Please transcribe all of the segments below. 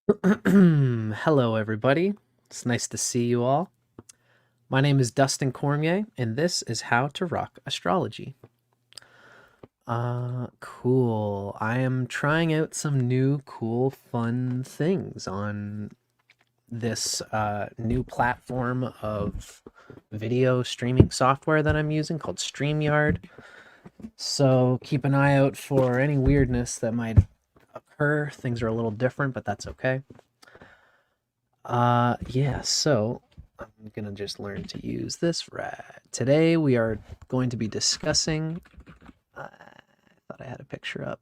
Hello, everybody. It's nice to see you all. My name is Dustin Cormier, and this is How to Rock Astrology. Cool. I am trying out some new, cool, fun things on this new platform of video streaming software that I'm using called StreamYard. So keep an eye out for any weirdness that might occur. Things are a little different, but that's okay. Yeah, so I'm gonna just learn to use this right. Today we are going to be discussing, I thought I had a picture up.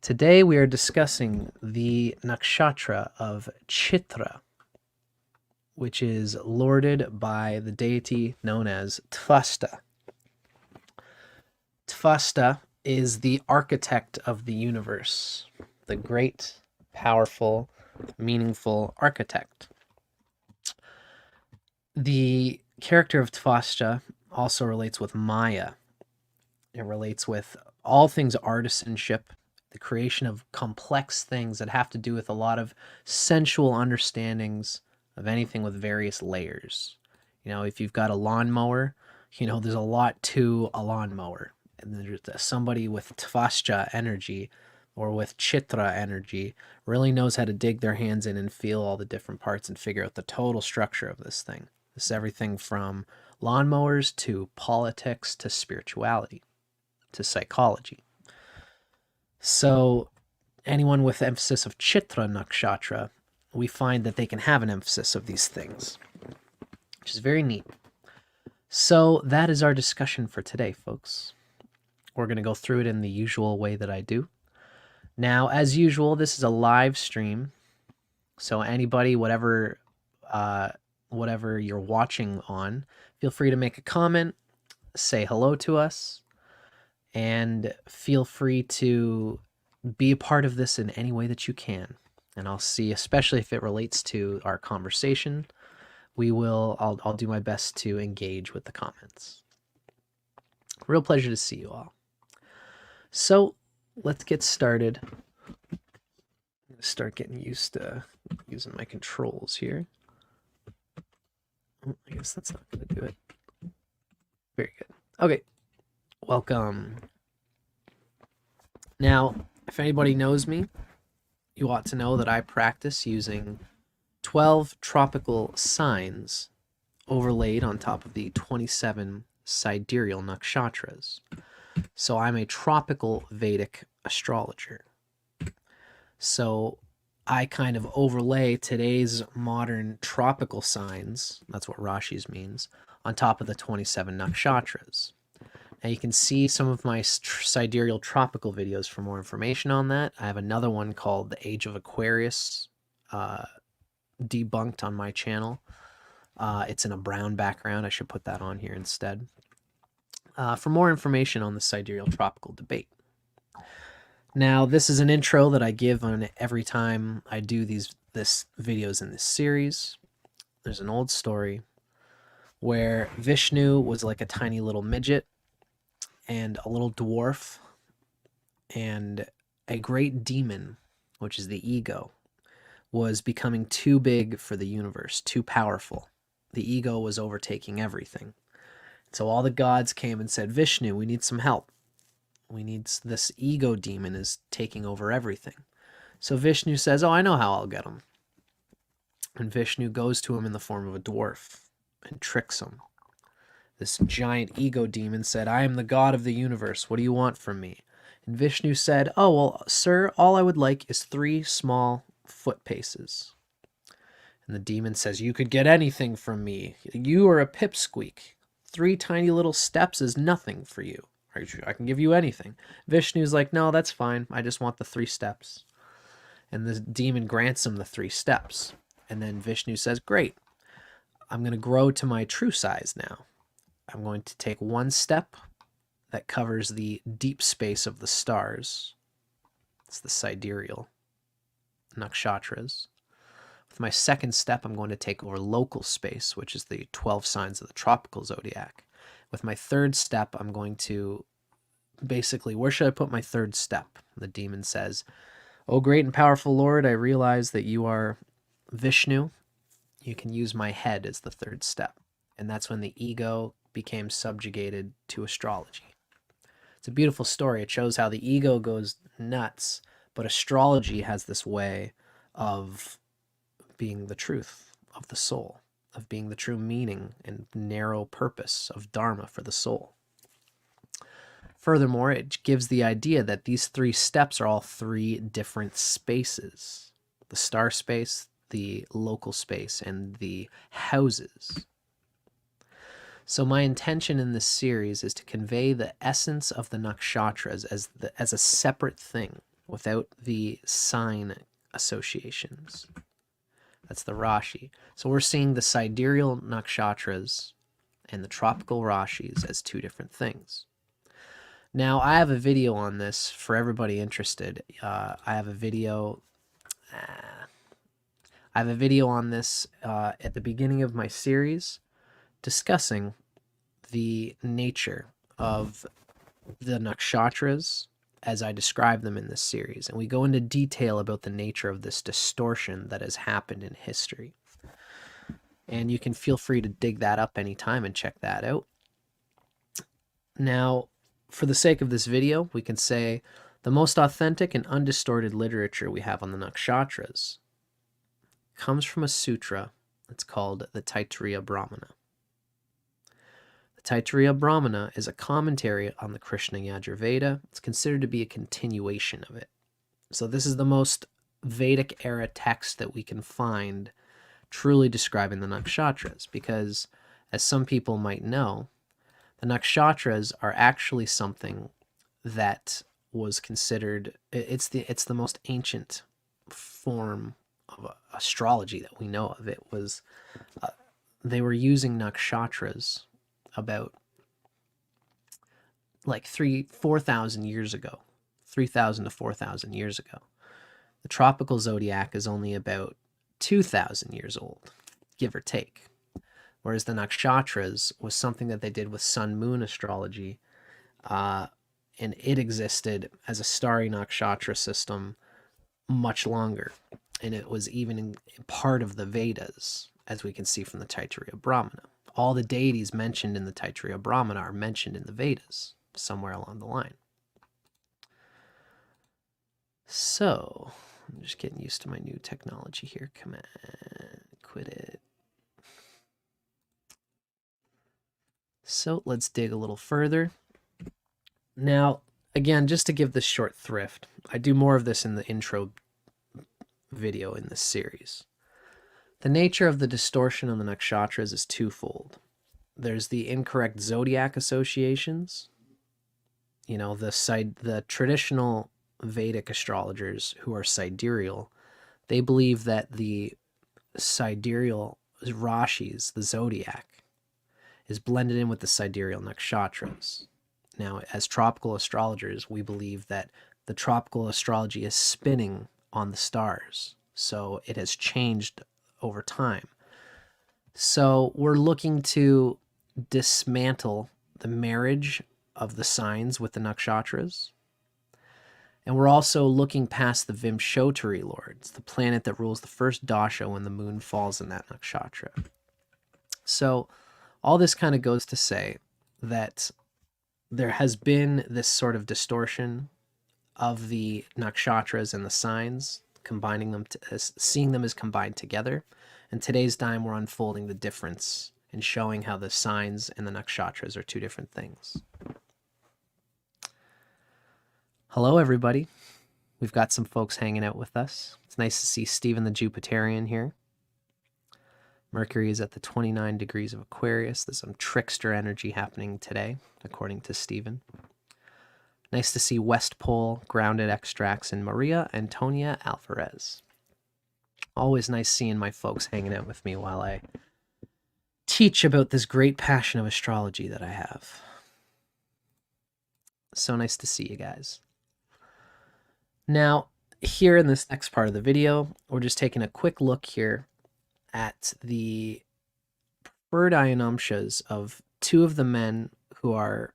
Today we are discussing the nakshatra of Chitra, which is lorded by the deity known as Tvasta. Tvasta is the architect of the universe, the great, powerful, meaningful architect. The character of Tvasta also relates with Maya. It relates with all things artisanship, the creation of complex things that have to do with a lot of sensual understandings of anything with various layers. If you've got a lawnmower, there's a lot to a lawnmower. And there's somebody with Tvasta energy or with Chitra energy really knows how to dig their hands in and feel all the different parts and figure out the total structure of this thing. This is everything from lawnmowers to politics to spirituality to psychology. So anyone with emphasis of Chitra Nakshatra, we find that they can have an emphasis of these things, which is very neat. So that is our discussion for today, folks. We're going to go through it in the usual way that I do. Now, as usual, this is a live stream. So anybody, whatever you're watching on, feel free to make a comment, say hello to us, and feel free to be a part of this in any way that you can. And I'll see, especially if it relates to our conversation, I'll do my best to engage with the comments. Real pleasure to see you all. So let's get started. I'm going to start getting used to using my controls here. I guess that's not going to do it. Very good. Okay. Welcome. Now, if anybody knows me, you ought to know that I practice using 12 tropical signs overlaid on top of the 27 sidereal nakshatras. So I'm a tropical Vedic astrologer. So I kind of overlay today's modern tropical signs, that's what Rashi's means, on top of the 27 nakshatras. Now you can see some of my sidereal tropical videos for more information on that. I have another one called The Age of Aquarius, debunked on my channel. It's in a brown background. I should put that on here instead. For more information on the sidereal tropical debate. Now, this is an intro that I give on every time I do these videos in this series. There's an old story where Vishnu was like a tiny little midget and a little dwarf and a great demon, which is the ego, was becoming too big for the universe, too powerful. The ego was overtaking everything. So all the gods came and said, Vishnu, we need some help. This ego demon is taking over everything. So Vishnu says, oh, I know how I'll get him. And Vishnu goes to him in the form of a dwarf and tricks him. This giant ego demon said, I am the god of the universe. What do you want from me? And Vishnu said, oh, well, sir, all I would like is 3 small foot paces. And the demon says, you could get anything from me. You are a pipsqueak. 3 tiny little steps is nothing for you. I can give you anything. Vishnu's like, no, that's fine. I just want the 3 steps. And the demon grants him the 3 steps. And then Vishnu says, great. I'm going to grow to my true size now. I'm going to take 1 step that covers the deep space of the stars. It's the sidereal nakshatras. With my 2nd step, I'm going to take over local space, which is the 12 signs of the tropical zodiac. With my 3rd step, I'm going to basically, where should I put my 3rd step? The demon says, O great and powerful Lord, I realize that you are Vishnu. You can use my head as the third step. And that's when the ego became subjugated to astrology. It's a beautiful story. It shows how the ego goes nuts, but astrology has this way of being the truth of the soul, of being the true meaning and narrow purpose of Dharma for the soul. Furthermore, it gives the idea that these three steps are all three different spaces: the star space, the local space, and the houses. So my intention in this series is to convey the essence of the nakshatras as a separate thing without the sign associations. That's the Rashi. So we're seeing the sidereal nakshatras and the tropical Rashis as two different things. Now, I have a video on this for everybody interested. I have a video on this at the beginning of my series discussing the nature of the nakshatras as I describe them in this series. And we go into detail about the nature of this distortion that has happened in history. And you can feel free to dig that up anytime and check that out. Now, for the sake of this video, we can say the most authentic and undistorted literature we have on the nakshatras comes from a sutra that's called the Taittiriya Brahmana. The Taittiriya Brahmana is a commentary on the Krishna Yajurveda. It's considered to be a continuation of it. So this is the most Vedic era text that we can find truly describing the nakshatras, because as some people might know, the nakshatras are actually something that was considered, it's the most ancient form of astrology that we know of. It was, they were using nakshatras about like 4,000 years ago, 3,000 to 4,000 years ago. The tropical zodiac is only about 2,000 years old, give or take. Whereas the nakshatras was something that they did with sun-moon astrology, and it existed as a starry nakshatra system much longer. And it was even in part of the Vedas, as we can see from the Taittiriya Brahmana. All the deities mentioned in the Taittiriya Brahmana are mentioned in the Vedas, somewhere along the line. So, I'm just getting used to my new technology here. Come on, quit it. So let's dig a little further. Now, again, just to give this short thrift, I do more of this in the intro video in this series. The nature of the distortion on the nakshatras is twofold. There's the incorrect zodiac associations. You know, the traditional Vedic astrologers who are sidereal, they believe that the sidereal Rashis, the zodiac, is blended in with the sidereal nakshatras. Now, as tropical astrologers, we believe that the tropical astrology is spinning on the stars, so it has changed over time. So we're looking to dismantle the marriage of the signs with the nakshatras. And we're also looking past the Vimshottari lords, the planet that rules the first dasha when the moon falls in that nakshatra. So all this kind of goes to say that there has been this sort of distortion of the nakshatras and the signs, combining them, seeing them as combined together. In today's time, we're unfolding the difference and showing how the signs and the nakshatras are two different things. Hello, everybody. We've got some folks hanging out with us. It's nice to see Stephen the Jupiterian here. Mercury is at the 29 degrees of Aquarius. There's some trickster energy happening today, according to Stephen. Nice to see West Pole Grounded Extracts and Maria Antonia Alvarez. Always nice seeing my folks hanging out with me while I teach about this great passion of astrology that I have. So nice to see you guys. Now, here in this next part of the video, we're just taking a quick look here at the preferred ayanamshas of two of the men who are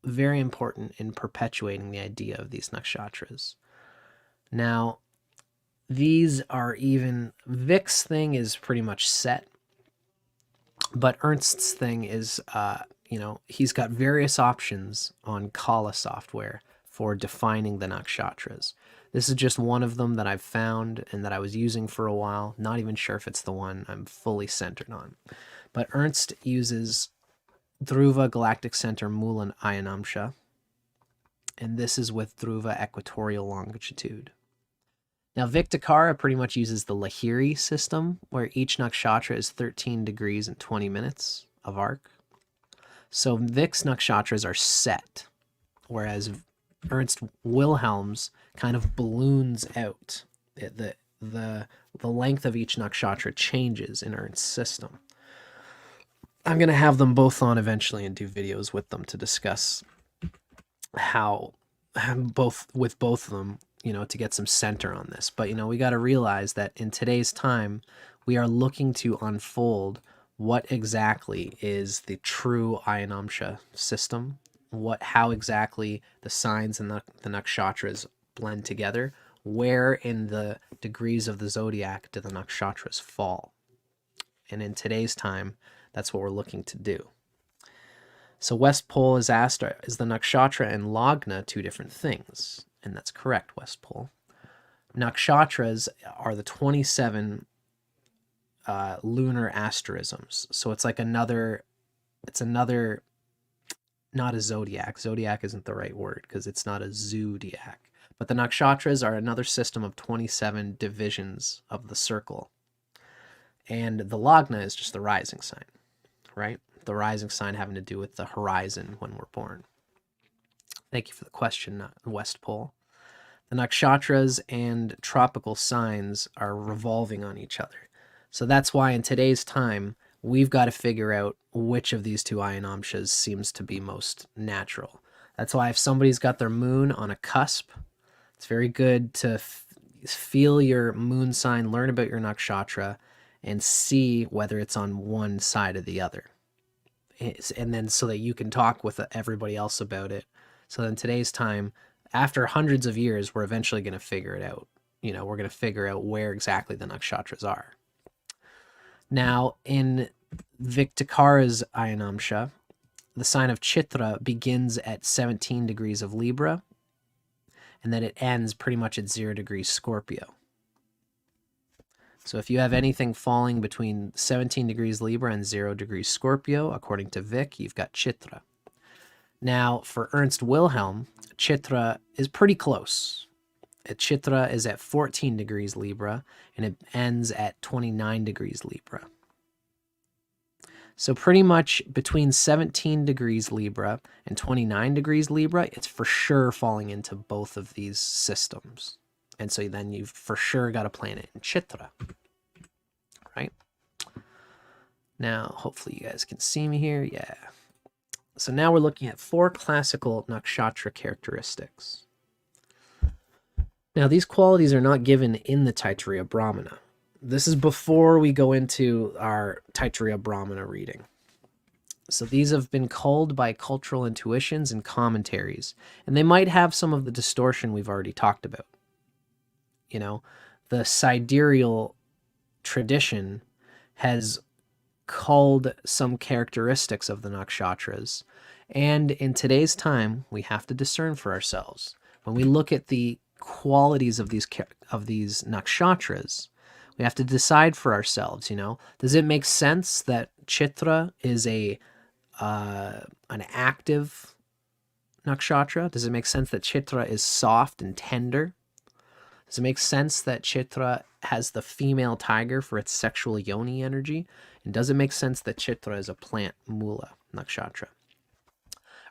very important in perpetuating the idea of these nakshatras. Now, these are even, Vic's thing is pretty much set, but Ernst's thing is, he's got various options on Kala software for defining the nakshatras. This is just one of them that I've found and that I was using for a while. Not even sure if it's the one I'm fully centered on. But Ernst uses Dhruva Galactic Center Moola Ayanamsha, and this is with Dhruva Equatorial Longitude. Now, Vic Dicara pretty much uses the Lahiri system, where each nakshatra is 13 degrees and 20 minutes of arc. So Vic's nakshatras are set, whereas Ernst Wilhelm's kind of balloons out. The length of each nakshatra changes in Ernst's system. I'm going to have them both on eventually and do videos with them to discuss how both of them, to get some center on this. But, we got to realize that in today's time, we are looking to unfold what exactly is the true Ayanamsha system, how exactly the signs and the nakshatras blend together, where in the degrees of the zodiac do the nakshatras fall. And in today's time, that's what we're looking to do. So West Pole is asked, is the nakshatra and lagna two different things? And that's correct, West Pole. Nakshatras are the 27 lunar asterisms. So it's like another, not a zodiac. Zodiac isn't the right word because it's not a zodiac. But the nakshatras are another system of 27 divisions of the circle. And the lagna is just the rising sign, right? The rising sign having to do with the horizon when we're born. Thank you for the question, West Pole. The nakshatras and tropical signs are revolving on each other. So that's why in today's time, we've got to figure out which of these two Ayanamshas seems to be most natural. That's why if somebody's got their moon on a cusp, it's very good to feel your moon sign, learn about your nakshatra, and see whether it's on one side or the other. And then so that you can talk with everybody else about it. So in today's time, after hundreds of years, we're eventually going to figure it out. We're going to figure out where exactly the nakshatras are. Now, in Vic Dicara's Ayanamsha, the sign of Chitra begins at 17 degrees of Libra, and then it ends pretty much at 0 degrees Scorpio. So if you have anything falling between 17 degrees Libra and 0 degrees Scorpio, according to Vic, you've got Chitra. Now, for Ernst Wilhelm, Chitra is pretty close. Chitra is at 14 degrees Libra, and it ends at 29 degrees Libra. So pretty much between 17 degrees Libra and 29 degrees Libra, it's for sure falling into both of these systems. And so then you've for sure got a planet in Chitra, right? Now, hopefully you guys can see me here. Yeah. So now we're looking at 4 classical nakshatra characteristics. Now, these qualities are not given in the Taittiriya Brahmana. This is before we go into our Taittiriya Brahmana reading. So these have been culled by cultural intuitions and commentaries, and they might have some of the distortion we've already talked about. The sidereal tradition has culled some characteristics of the nakshatras, and in today's time, we have to discern for ourselves. When we look at the qualities of these nakshatras, we have to decide for ourselves, does it make sense that Chitra is an active nakshatra? Does it make sense that Chitra is soft and tender? Does it make sense that Chitra has the female tiger for its sexual yoni energy? And does it make sense that Chitra is a plant Moola nakshatra?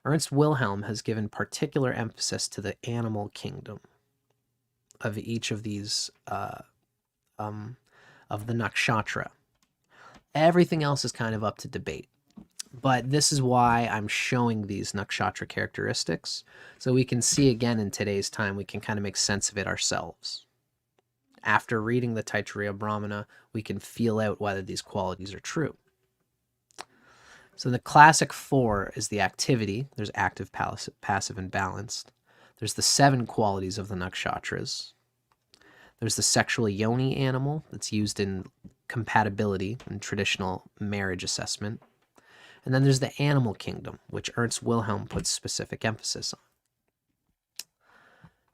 Ernst Wilhelm has given particular emphasis to the animal kingdom of each of these of the nakshatra. Everything else is kind of up to debate. But this is why I'm showing these nakshatra characteristics, so we can see again in today's time, we can kind of make sense of it ourselves. After reading the Taittiriya Brahmana, we can feel out whether these qualities are true. So the classic 4 is the activity. There's active, passive, and balanced. There's the 7 qualities of the nakshatras. There's the sexual yoni animal that's used in compatibility and traditional marriage assessment. And then there's the animal kingdom, which Ernst Wilhelm puts specific emphasis on.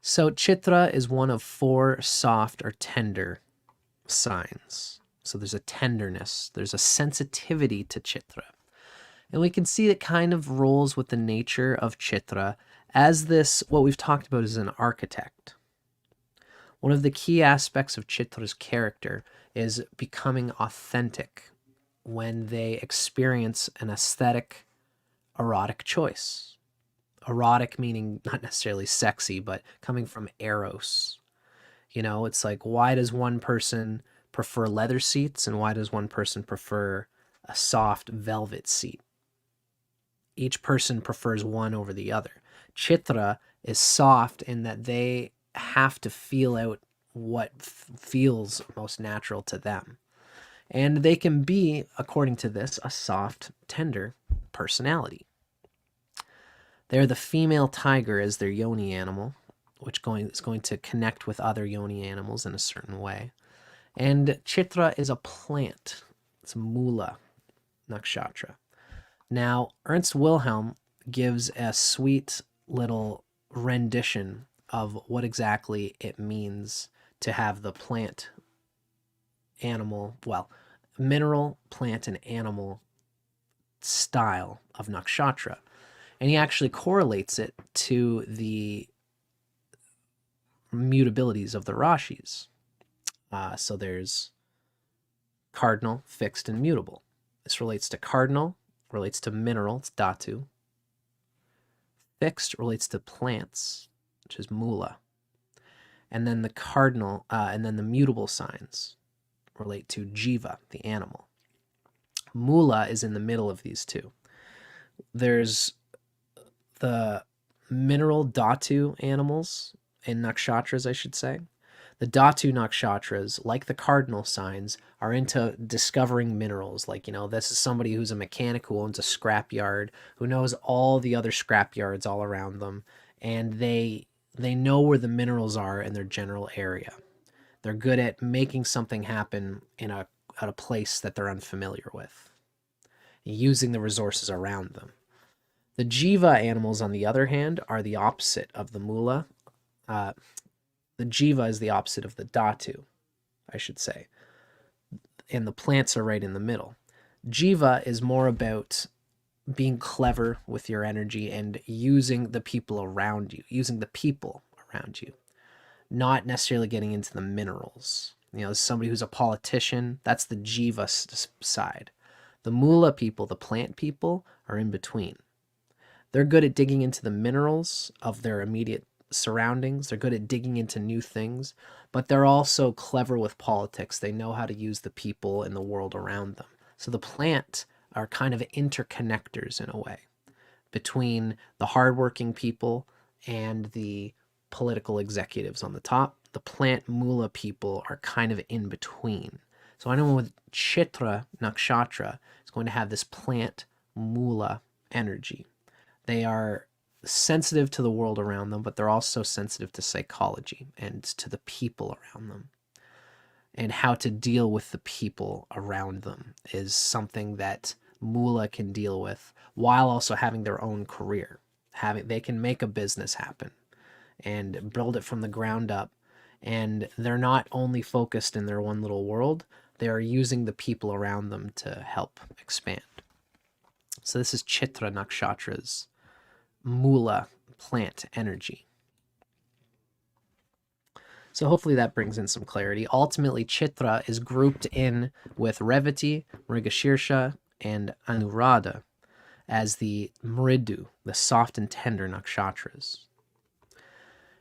So Chitra is one of 4 soft or tender signs. So there's a tenderness, there's a sensitivity to Chitra. And we can see it kind of rolls with the nature of Chitra as this, what we've talked about, is an architect. One of the key aspects of Chitra's character is becoming authentic when they experience an aesthetic, erotic choice. Erotic meaning not necessarily sexy, but coming from eros. You know, it's like, why does one person prefer leather seats and why does one person prefer a soft velvet seat? Each person prefers one over the other. Chitra is soft in that they have to feel out what feels most natural to them. And they can be, according to this, a soft, tender personality. They're the female tiger as their yoni animal, which is going to connect with other yoni animals in a certain way. And Chitra is a plant. It's Mula Nakshatra. Now, Ernst Wilhelm gives a sweet little rendition of what exactly it means to have the plant, animal, well, mineral, plant, and animal style of nakshatra. And he actually correlates it to the mutabilities of the rashis. So there's cardinal, fixed, and mutable. This relates to cardinal, relates to mineral, it's dhatu. Fixed relates to plants, which is mula. And then the cardinal, and then the mutable signs relate to jiva, the animal. Mula is in the middle of these two. There's the mineral dhatu animals in nakshatras, I should say. The dhatu nakshatras, like the cardinal signs, are into discovering minerals. Like, you know, this is somebody who's a mechanic who owns a scrapyard, who knows all the other scrapyards all around them, and they know where the minerals are in their general area. They're good at making something happen at a place that they're unfamiliar with, using the resources around them. The jiva animals, on the other hand, are the opposite of the mula. The jiva is the opposite of the dhatu, I should say. And the plants are right in the middle. Jiva is more about being clever with your energy and using the people around you, not necessarily getting into the minerals. You know, somebody who's a politician, that's the jiva side. The mula people, the plant people, are in between. They're good at digging into the minerals of their immediate surroundings. They're good at digging into new things, but they're also clever with politics. They know how to use the people in the world around them. So the plant are kind of interconnectors in a way between the hardworking people and the political executives on the top. The plant mula people are kind of in between. So anyone with Chitra Nakshatra is going to have this plant mula energy. They are sensitive to the world around them, but they're also sensitive to psychology and to the people around them. And how to deal with the people around them is something that Mula can deal with while also having their own career. They can make a business happen and build it from the ground up. And they're not only focused in their one little world, they are using the people around them to help expand. So this is Chitra Nakshatra's Mula plant energy. So hopefully that brings in some clarity. Ultimately, Chitra is grouped in with Revati, Mrigashirsha, and Anuradha as the Mridu, the soft and tender nakshatras.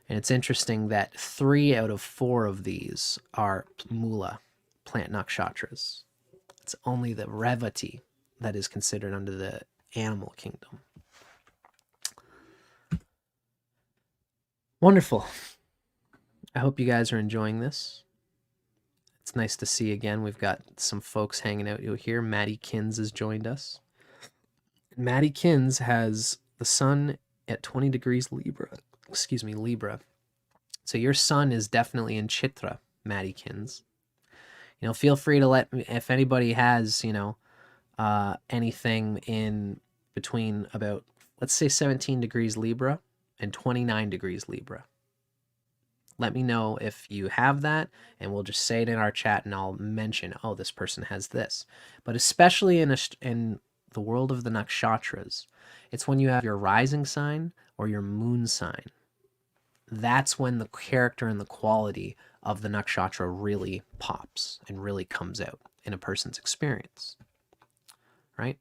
And it's interesting that 3 out of 4 of these are Mula, plant nakshatras. It's only the Revati that is considered under the animal kingdom. Wonderful. I hope you guys are enjoying this. It's nice to see again. We've got some folks hanging out here. Maddie Kins has joined us. Maddie Kins has the sun at 20 degrees Libra. Libra. So your sun is definitely in Chitra, Maddykins. Feel free to let me, if anybody has, anything in between about, let's say 17 degrees Libra and 29 degrees Libra. Let me know if you have that, and we'll just say it in our chat, and I'll mention, oh, this person has this. But especially in the world of the nakshatras, it's when you have your rising sign or your moon sign. That's when the character and the quality of the nakshatra really pops and really comes out in a person's experience, right?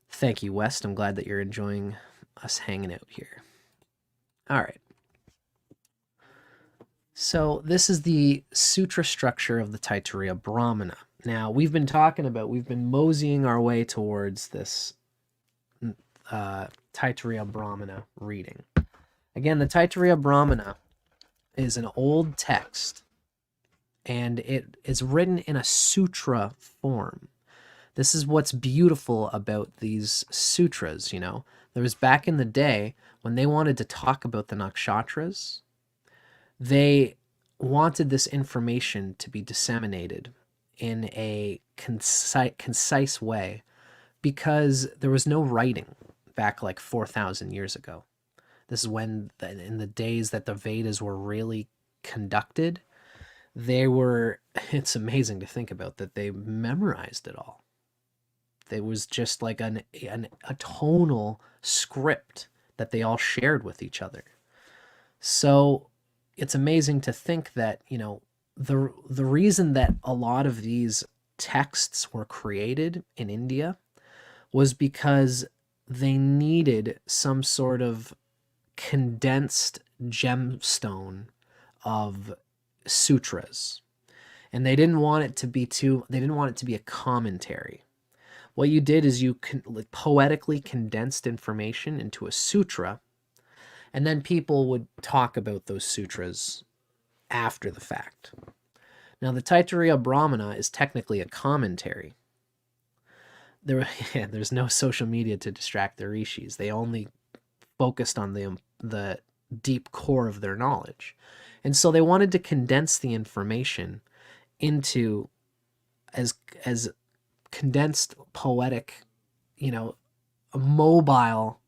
Thank you, West. I'm glad that you're enjoying us hanging out here. All right. So this is the sutra structure of the Taittiriya Brahmana. Now, we've been moseying our way towards this Taittiriya Brahmana reading. Again, the Taittiriya Brahmana is an old text, and it is written in a sutra form. This is what's beautiful about these sutras, There was back in the day when they wanted to talk about the nakshatras, they wanted this information to be disseminated in a concise way because there was no writing back like 4,000 years ago. This is when, in the days that the Vedas were really conducted, it's amazing to think about that they memorized it all. It was just like a tonal script that they all shared with each other. So it's amazing to think that, the reason that a lot of these texts were created in India was because they needed some sort of condensed gemstone of sutras, and they didn't want it to be a commentary. What you did is you poetically condensed information into a sutra, and then people would talk about those sutras after the fact. Now, the Taittiriya Brahmana is technically a commentary. There's no social media to distract the rishis. They only focused on the deep core of their knowledge. And so they wanted to condense the information into as condensed, poetic, a mobile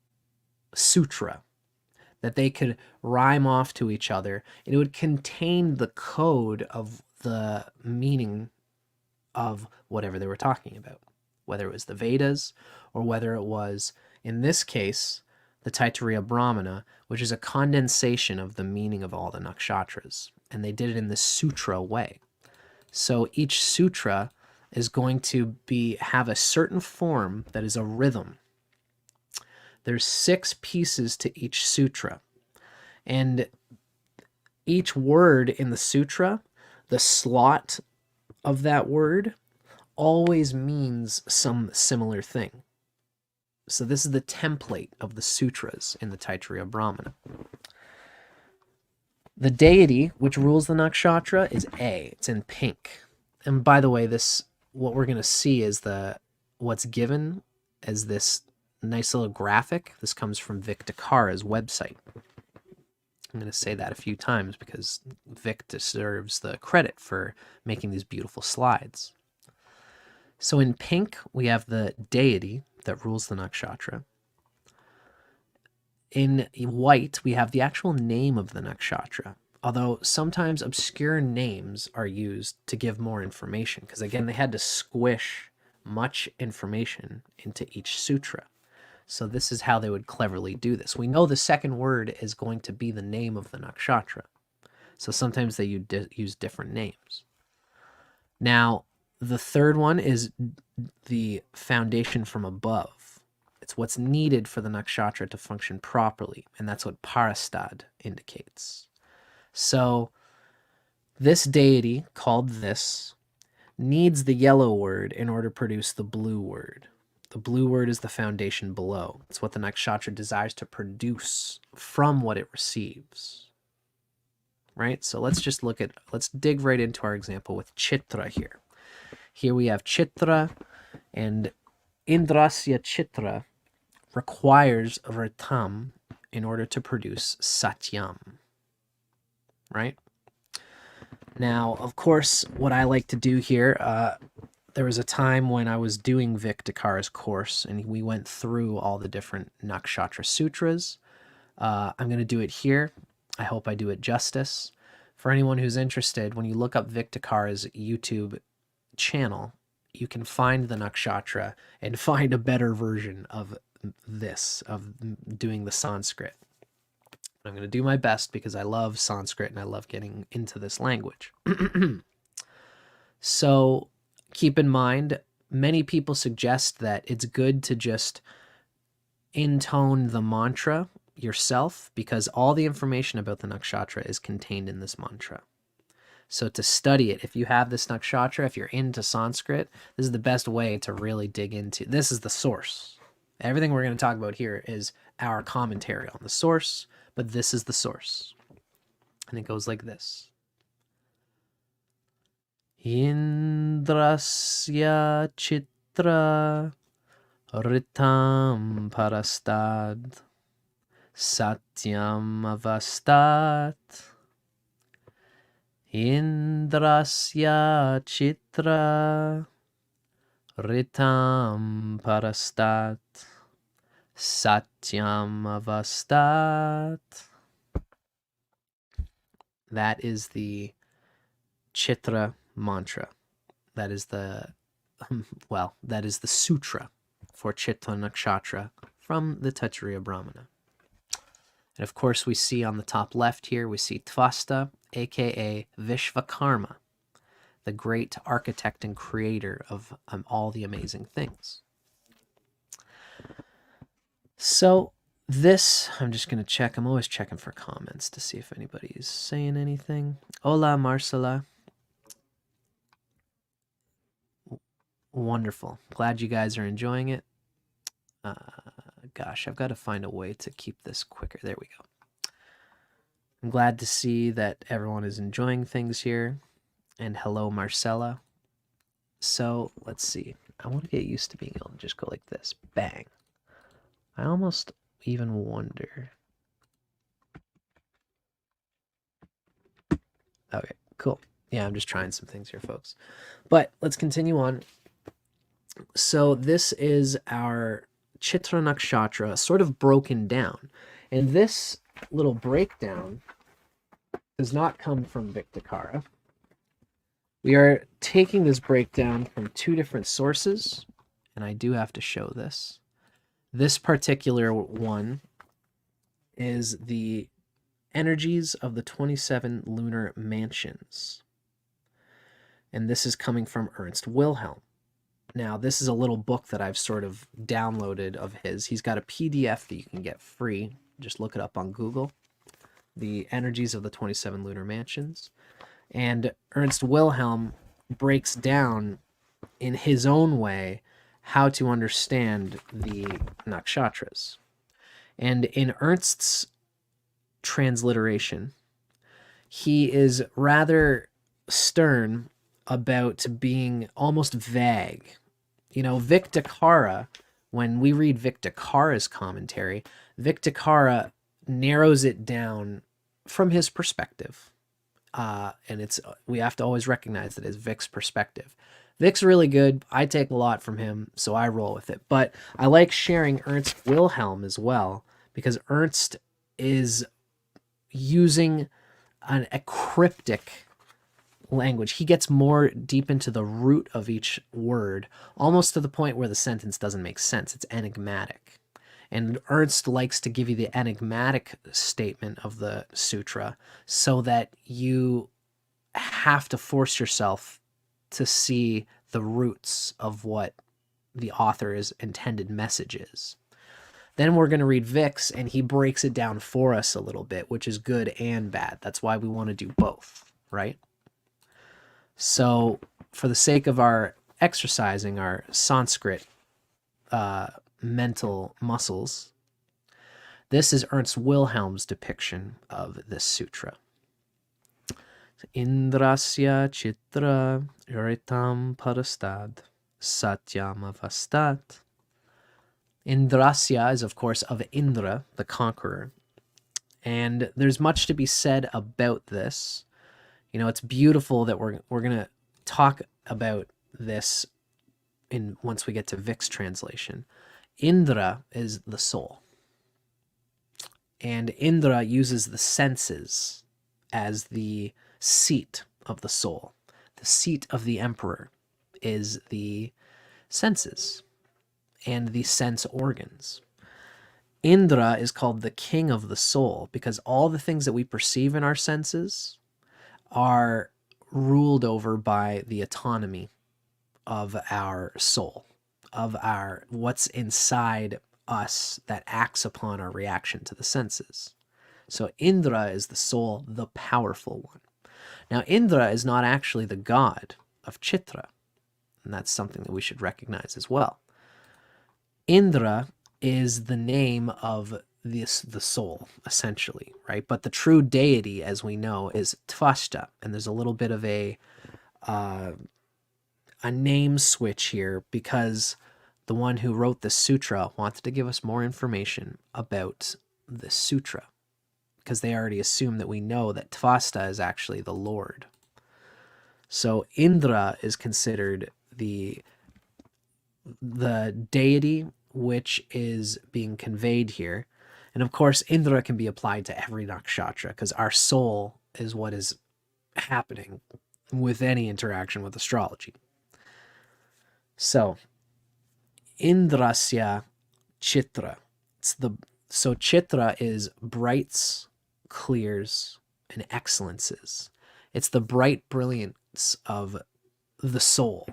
sutra that they could rhyme off to each other. And it would contain the code of the meaning of whatever they were talking about, whether it was the Vedas or whether it was, in this case, the Taittiriya Brahmana, which is a condensation of the meaning of all the nakshatras. And they did it in the sutra way. So each sutra is going to have a certain form that is a rhythm. There's 6 pieces to each sutra. And each word in the sutra, the slot of that word, always means some similar thing. So this is the template of the sutras in the Taittiriya Brahmana. The deity which rules the nakshatra is A. It's in pink. And by the way, what we're going to see is what's given as this nice little graphic. This comes from Vic Dicara's website. I'm going to say that a few times because Vic deserves the credit for making these beautiful slides. So in pink, we have the deity that rules the nakshatra. In white, we have the actual name of the nakshatra, although sometimes obscure names are used to give more information, because again, they had to squish much information into each sutra. So this is how they would cleverly do this. We know the second word is going to be the name of the nakshatra. So sometimes they use different names. Now, the third one is the foundation from above. It's what's needed for the nakshatra to function properly, and that's what parastad indicates. So this deity, called this, needs the yellow word in order to produce the blue word. The blue word is the foundation below. It's what the nakshatra desires to produce from what it receives. Right? So let's dig right into our example with Chitra here. Here we have Chitra, and Indrasya Chitra requires Ritam in order to produce Satyam. Right? Now, of course, what I like to do here, there was a time when I was doing Vic Dicara's course, and we went through all the different Nakshatra Sutras. I'm going to do it here. I hope I do it justice. For anyone who's interested, when you look up Vic Dicara's YouTube channel, you can find the nakshatra and find a better version of this, of doing the Sanskrit. I'm going to do my best because I love Sanskrit and I love getting into this language. So keep in mind, many people suggest that it's good to just intone the mantra yourself because all the information about the nakshatra is contained in this mantra. So to study it, if you have this nakshatra, if you're into Sanskrit, this is the best way to really dig into. This is the source. Everything we're going to talk about here is our commentary on the source, but this is the source. And it goes like this. Indrasya Chitra Ritam Parastad Satyam Avastat Indrasya Chitra Ritam Parastat Satyam Avastat. That is the Chitra mantra. That is the, that is the sutra for Chitra Nakshatra from the Taittiriya Brahmana. And of course, we see on the top left here, we see Tvasta, aka Visvakarma, the great architect and creator of all the amazing things. So this, I'm just going to check. I'm always checking for comments to see if anybody is saying anything. Hola, Marcela. Wonderful. Glad you guys are enjoying it. Gosh, I've got to find a way to keep this quicker. There we go. I'm glad to see that everyone is enjoying things here. And hello, Marcella. So let's see. I want to get used to being able to just go like this. Bang. I almost even wonder. Okay, cool. Yeah, I'm just trying some things here, folks. But let's continue on. So this is our Chitra Nakshatra sort of broken down. And this little breakdown does not come from Vic Dicara. We are taking this breakdown from two different sources, and I do have to show this. This particular one is the energies of the 27 lunar mansions. And this is coming from Ernst Wilhelm. Now, this is a little book that I've sort of downloaded of his. He's got a PDF that you can get free. Just look it up on Google. The Energies of the 27 Lunar Mansions. And Ernst Wilhelm breaks down in his own way how to understand the nakshatras. And in Ernst's transliteration, he is rather stern about being almost vague. You know, Vic Dicara, when we read Vic Dicara's commentary, Vic Dicara narrows it down from his perspective. And we have to always recognize that it's Vic's perspective. Vic's really good. I take a lot from him, so I roll with it. But I like sharing Ernst Wilhelm as well, because Ernst is using a cryptic language. He gets more deep into the root of each word, almost to the point where the sentence doesn't make sense. It's enigmatic. And Ernst likes to give you the enigmatic statement of the sutra so that you have to force yourself to see the roots of what the author's intended message is. Then we're going to read Vic's, and he breaks it down for us a little bit, which is good and bad. That's why we want to do both, right? So for the sake of our exercising our Sanskrit mental muscles, this is Ernst Wilhelm's depiction of this sutra. Indrasya Chitra Ritam Parastad Satyam Avastat. Indrasya is, of course, of Indra, the conqueror. And there's much to be said about this. You know, it's beautiful that we're going to talk about this once we get to Vic's translation. Indra is the soul. And Indra uses the senses as the seat of the soul. The seat of the emperor is the senses and the sense organs. Indra is called the king of the soul because all the things that we perceive in our senses are ruled over by the autonomy of our soul, of our what's inside us that acts upon our reaction to the senses. So Indra is the soul, the powerful one. Now Indra is not actually the god of Chitra, and that's something that we should recognize as well. Indra is the name of the soul, essentially, right? But the true deity, as we know, is Tvasta, and there's a little bit of a name switch here because the one who wrote the sutra wanted to give us more information about the sutra because they already assume that we know that Tvasta is actually the Lord. So Indra is considered the deity which is being conveyed here. And of course, Indra can be applied to every nakshatra because our soul is what is happening with any interaction with astrology. So, Indrasya Chitra. So Chitra is brights, clears, and excellences. It's the bright brilliance of the soul.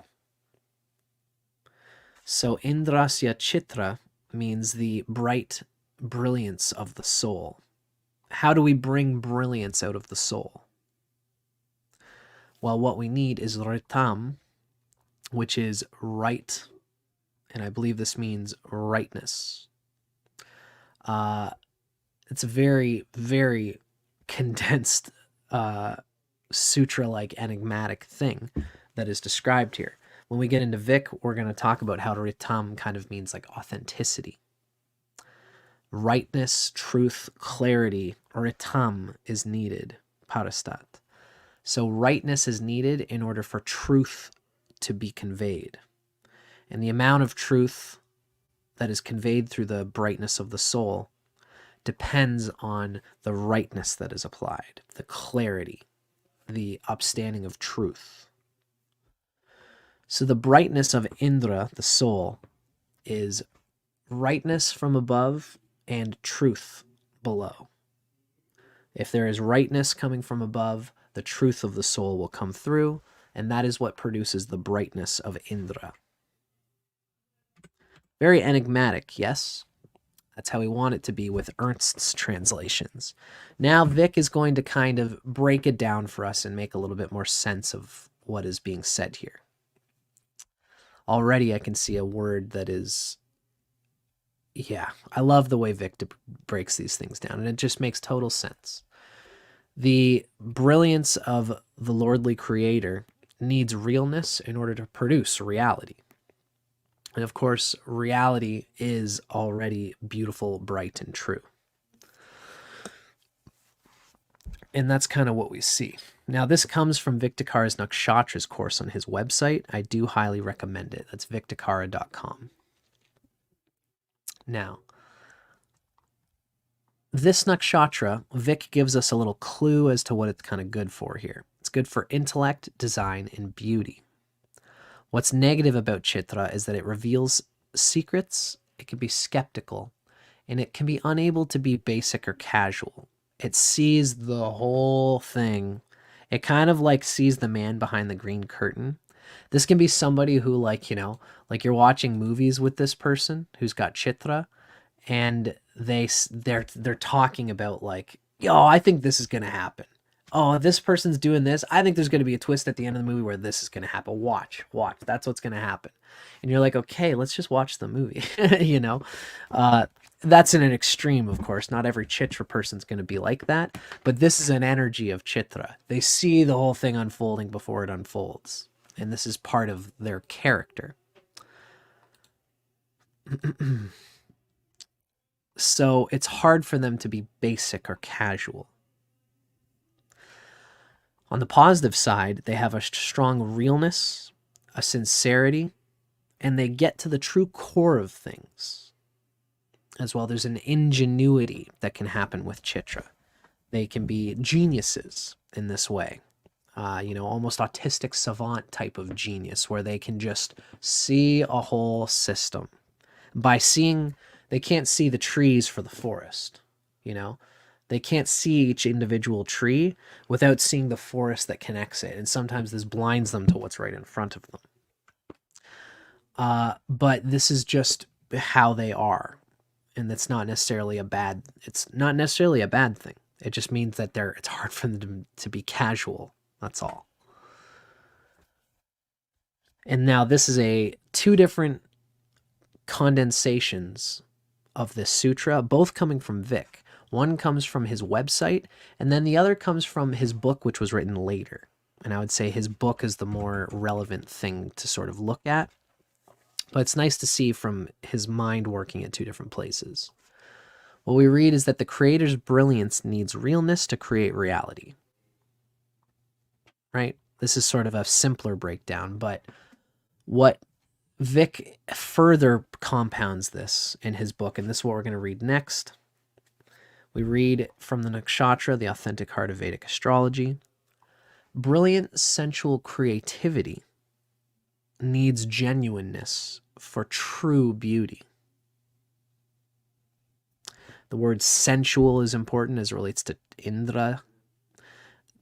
So Indrasya Chitra means the bright brilliance of the soul. How do we bring brilliance out of the soul? Well, what we need is ritam, which is right, and I believe this means rightness. It's a very, very condensed sutra-like enigmatic thing that is described here. When we get into Vic, we're going to talk about how ritam kind of means like authenticity. Rightness, truth, clarity, ritam is needed, parastat. So rightness is needed in order for truth to be conveyed. And the amount of truth that is conveyed through the brightness of the soul depends on the rightness that is applied, the clarity, the upstanding of truth. So the brightness of Indra, the soul, is rightness from above and truth below. If there is rightness coming from above, the truth of the soul will come through, and that is what produces the brightness of Indra. Very enigmatic, yes? That's how we want it to be with Ernst's translations. Now Vic is going to kind of break it down for us and make a little bit more sense of what is being said here. Already I can see a word that is, yeah, I love the way Vic breaks these things down, and it just makes total sense. The brilliance of the lordly creator needs realness in order to produce reality. And of course, reality is already beautiful, bright, and true. And that's kind of what we see. Now, this comes from Vic Dicara's Nakshatras course on his website. I do highly recommend it. That's vicdicara.com. Now, this nakshatra, Vic gives us a little clue as to what it's kind of good for here. It's good for intellect, design, and beauty. What's negative about Chitra is that it reveals secrets, it can be skeptical, and it can be unable to be basic or casual. It sees the whole thing. It kind of like sees the man behind the green curtain. This can be somebody who, like, you know, like you're watching movies with this person who's got Chitra, and they're talking about like, yo, I think this is gonna happen. Oh, this person's doing this. I think there's gonna be a twist at the end of the movie where this is gonna happen. Watch. That's what's gonna happen. And you're like, okay, let's just watch the movie. You know, that's in an extreme, of course. Not every Chitra person's gonna be like that, but this is an energy of Chitra. They see the whole thing unfolding before it unfolds, and this is part of their character. So it's hard for them to be basic or casual. On the positive side, they have a strong realness, a sincerity, and they get to the true core of things as well. There's an ingenuity that can happen with Chitra. They can be geniuses in this way. Almost autistic savant type of genius where they can just see a whole system. By seeing, they can't see the trees for the forest, They can't see each individual tree without seeing the forest that connects it. And sometimes this blinds them to what's right in front of them. But this is just how they are. And it's not necessarily a bad thing. It just means that it's hard for them to be casual. That's all. And now this is two different condensations of this sutra, both coming from Vic. One comes from his website, and then the other comes from his book, which was written later. And I would say his book is the more relevant thing to sort of look at. But it's nice to see from his mind working at two different places. What we read is that the creator's brilliance needs realness to create reality. Right? This is sort of a simpler breakdown, but what Vic further compounds this in his book, and this is what we're going to read next. We read from the Nakshatra, the authentic heart of Vedic astrology. Brilliant sensual creativity needs genuineness for true beauty. The word sensual is important as it relates to Indra.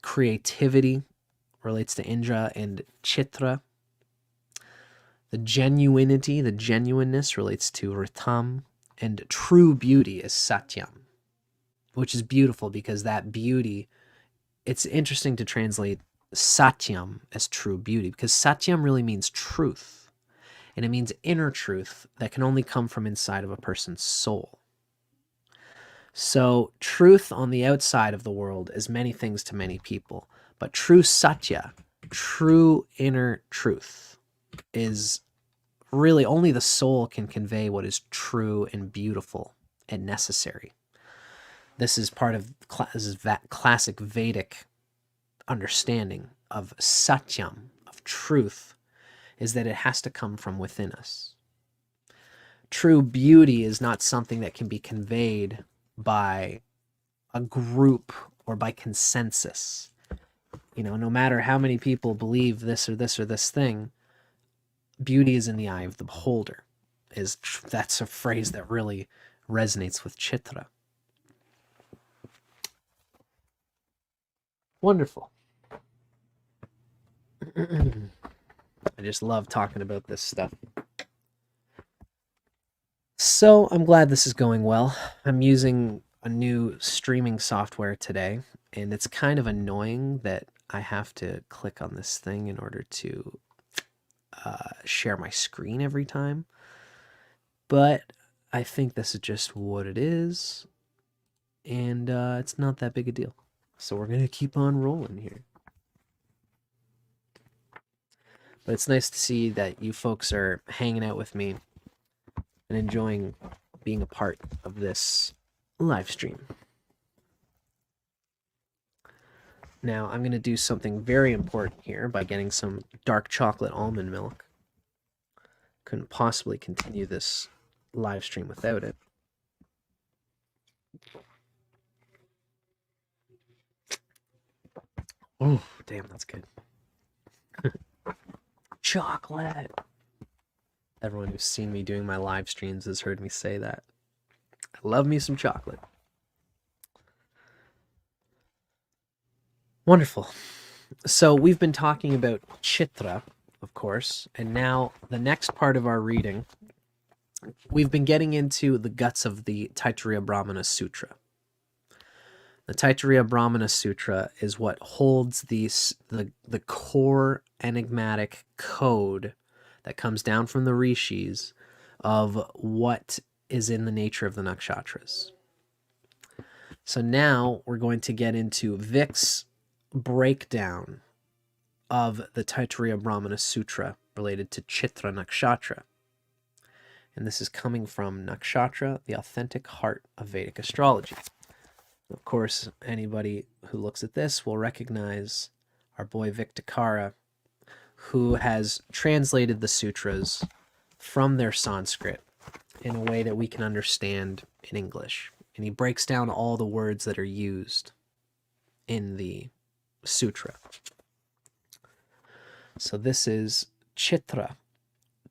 Creativity relates to Indra and Chitra. The genuineness relates to Ritam. And true beauty is Satyam, which is beautiful because that beauty, it's interesting to translate Satyam as true beauty because Satyam really means truth. And it means inner truth that can only come from inside of a person's soul. So truth on the outside of the world is many things to many people. But true Satya, true inner truth, is really only the soul can convey what is true and beautiful and necessary. This is part of that classic Vedic understanding of Satyam, of truth, is that it has to come from within us. True beauty is not something that can be conveyed by a group or by consensus. No matter how many people believe this or this or this thing, beauty is in the eye of the beholder. That's a phrase that really resonates with Chitra. Wonderful. I just love talking about this stuff. So I'm glad this is going well. I'm using a new streaming software today, and it's kind of annoying that I have to click on this thing in order to share my screen every time. But I think this is just what it is, and it's not that big a deal. So we're going to keep on rolling here. But it's nice to see that you folks are hanging out with me and enjoying being a part of this live stream. Now, I'm going to do something very important here by getting some dark chocolate almond milk. Couldn't possibly continue this live stream without it. Oh, damn, that's good. Chocolate. Everyone who's seen me doing my live streams has heard me say that. I love me some chocolate. Wonderful. So we've been talking about Chitra, of course, and now the next part of our reading, we've been getting into the guts of the Taittiriya Brahmana Sutra. The Taittiriya Brahmana Sutra is what holds the core enigmatic code that comes down from the rishis of what is in the nature of the nakshatras. So now we're going to get into Vic's breakdown of the Taittiriya Brahmana Sutra related to Chitra Nakshatra. And this is coming from Nakshatra, the authentic heart of Vedic astrology. Of course, anybody who looks at this will recognize our boy Vic Dicara, who has translated the sutras from their Sanskrit in a way that we can understand in English. And he breaks down all the words that are used in the sutra. So this is Chitra,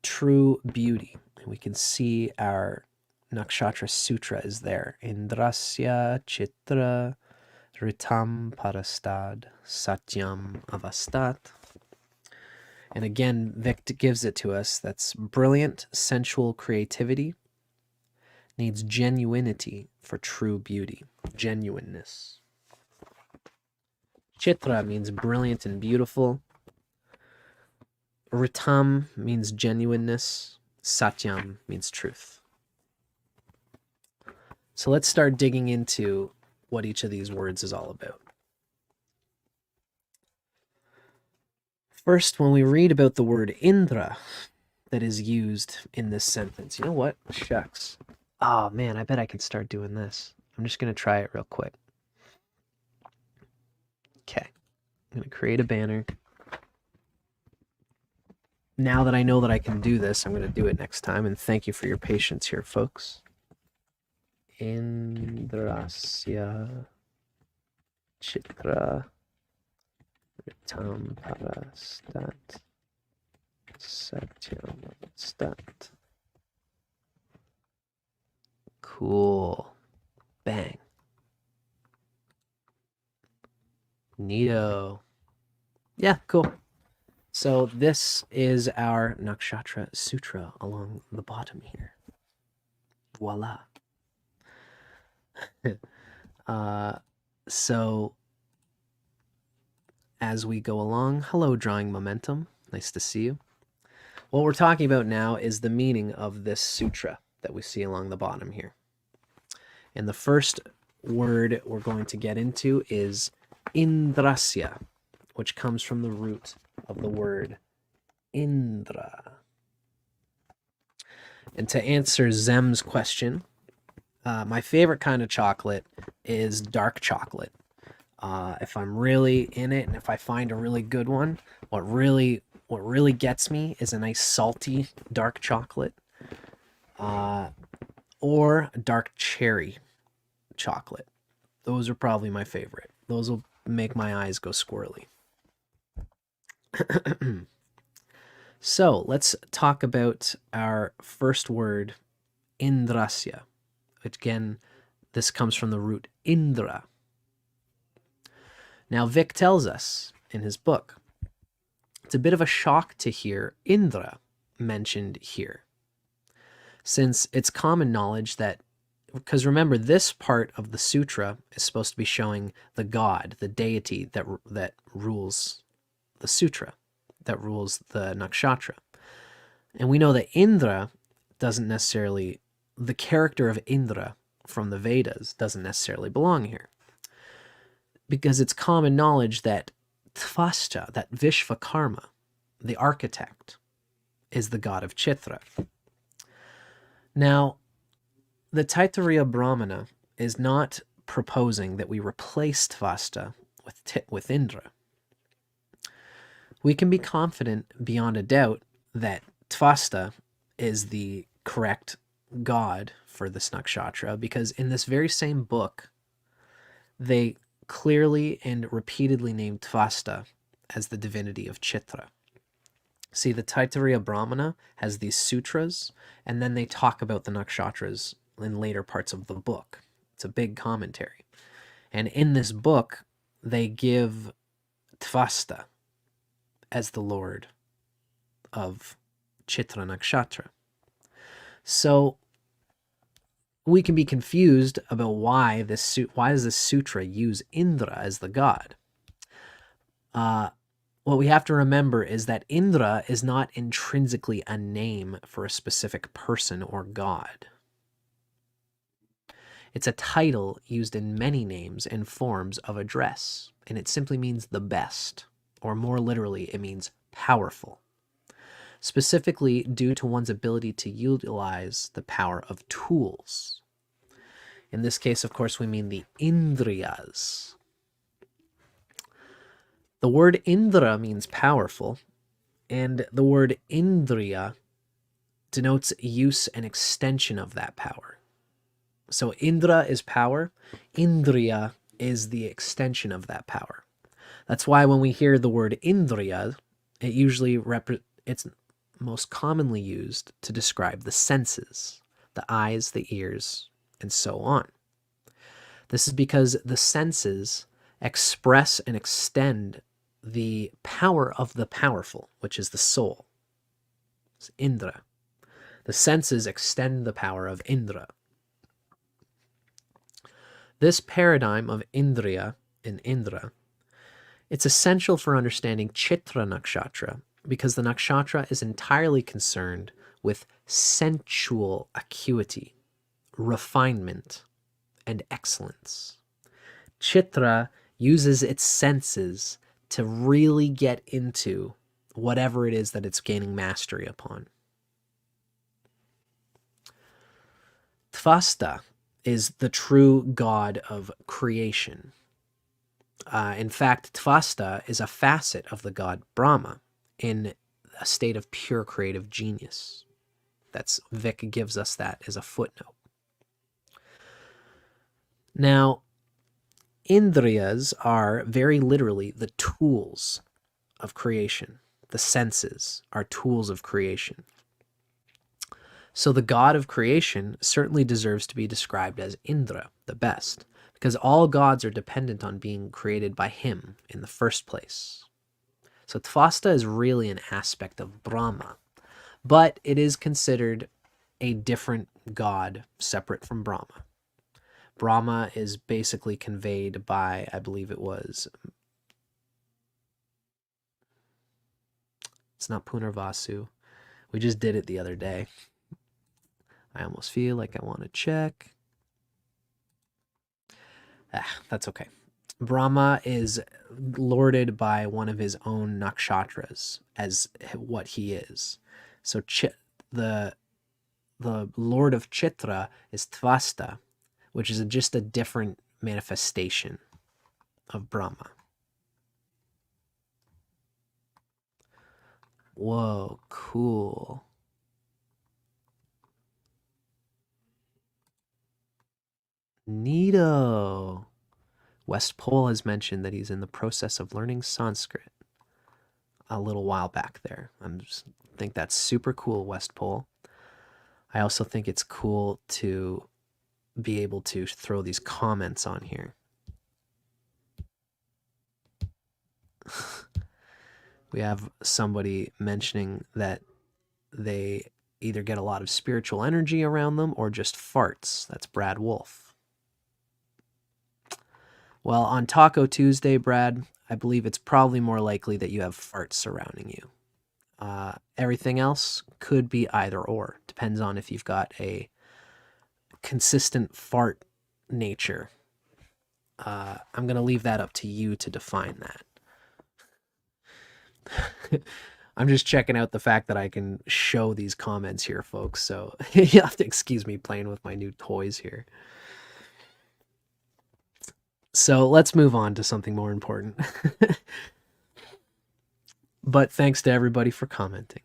true beauty. And we can see our Nakshatra Sutra is there. Indrasya Chitra Ritam Parastad Satyam Avastat. And again, Vic gives it to us. That's brilliant, sensual creativity needs genuinity for true beauty. Genuineness. Chitra means brilliant and beautiful. Ritam means genuineness. Satyam means truth. So let's start digging into what each of these words is all about. First, when we read about the word Indra that is used in this sentence, you know what? Shucks. Oh man, I bet I can start doing this. I'm just going to try it real quick. Okay. I'm going to create a banner. Now that I know that I can do this, I'm going to do it next time. And thank you for your patience here, folks. Indrasya Chitra Ritam Parastat Satyam Stat. Cool. Bang. Neato. Yeah, cool. So this is our Nakshatra Sutra along the bottom here. Voila. So as we go along, hello, Drawing Momentum. Nice to see you. What we're talking about now is the meaning of this sutra that we see along the bottom here. And the first word we're going to get into is Indrasya, which comes from the root of the word Indra. And to answer Zem's question, my favorite kind of chocolate is dark chocolate. If I'm really in it and if I find a really good one, what really gets me is a nice salty dark chocolate or dark cherry chocolate. Those are probably my favorite. Those will make my eyes go squirrely. So let's talk about our first word, Indrasya. Again, this comes from the root Indra. Now, Vic tells us in his book, it's a bit of a shock to hear Indra mentioned here, since it's common knowledge that, because remember, this part of the sutra is supposed to be showing the god, the deity that rules the sutra, that rules the nakshatra. And we know that Indra doesn't necessarily, the character of Indra from the Vedas doesn't necessarily belong here. Because it's common knowledge that Tvasta, that Visvakarma, the architect, is the god of Chitra. Now, the Taittiriya Brahmana is not proposing that we replace Tvasta with Indra. We can be confident beyond a doubt that Tvasta is the correct god for this nakshatra, because in this very same book, they clearly and repeatedly named Tvasta as the divinity of Chitra. See, the Taittiriya Brahmana has these sutras, and then they talk about the nakshatras in later parts of the book. It's a big commentary. And in this book, they give Tvasta as the lord of Chitra Nakshatra. So we can be confused about why does this sutra use Indra as the god? What we have to remember is that Indra is not intrinsically a name for a specific person or god. It's a title used in many names and forms of address, and it simply means the best, or more literally, it means powerful, specifically due to one's ability to utilize the power of tools. In this case, of course, we mean the Indriyas. The word Indra means powerful, and the word Indriya denotes use and extension of that power. So Indra is power, Indriya is the extension of that power. That's why when we hear the word Indriya, it usually it's most commonly used to describe the senses, the eyes, the ears, and so on. This is because the senses express and extend the power of the powerful, which is the soul. It's Indra. The senses extend the power of Indra. This paradigm of Indriya and Indra, it's essential for understanding Chitra Nakshatra because the nakshatra is entirely concerned with sensual acuity, refinement, and excellence. Chitra uses its senses to really get into whatever it is that it's gaining mastery upon. Tvasta is the true god of creation. In fact, Tvasta is a facet of the god Brahma in a state of pure creative genius. That's Vic gives us that as a footnote. Now, Indriyas are very literally the tools of creation. The senses are tools of creation. So the god of creation certainly deserves to be described as Indra, the best, because all gods are dependent on being created by him in the first place. So Tvasta is really an aspect of Brahma, but it is considered a different god separate from Brahma. Brahma is basically conveyed by, I believe it was, it's not Punarvasu. We just did it the other day. I almost feel like I want to check. That's okay. Brahma is lorded by one of his own nakshatras as what he is. So the lord of Chitra is Tvasta, which is just a different manifestation of Brahma. Whoa, cool. Neato. West Pole has mentioned that he's in the process of learning Sanskrit a little while back there. I think that's super cool, West Pole. I also think it's cool to be able to throw these comments on here. We have somebody mentioning that they either get a lot of spiritual energy around them or just farts. That's Brad Wolf. Well, on Taco Tuesday, Brad, I believe it's probably more likely that you have farts surrounding you. Everything else could be either or. Depends on if you've got a consistent fart nature. I'm going to leave that up to you to define that. I'm just checking out the fact that I can show these comments here, folks. So you have to excuse me playing with my new toys here. So let's move on to something more important. But thanks to everybody for commenting.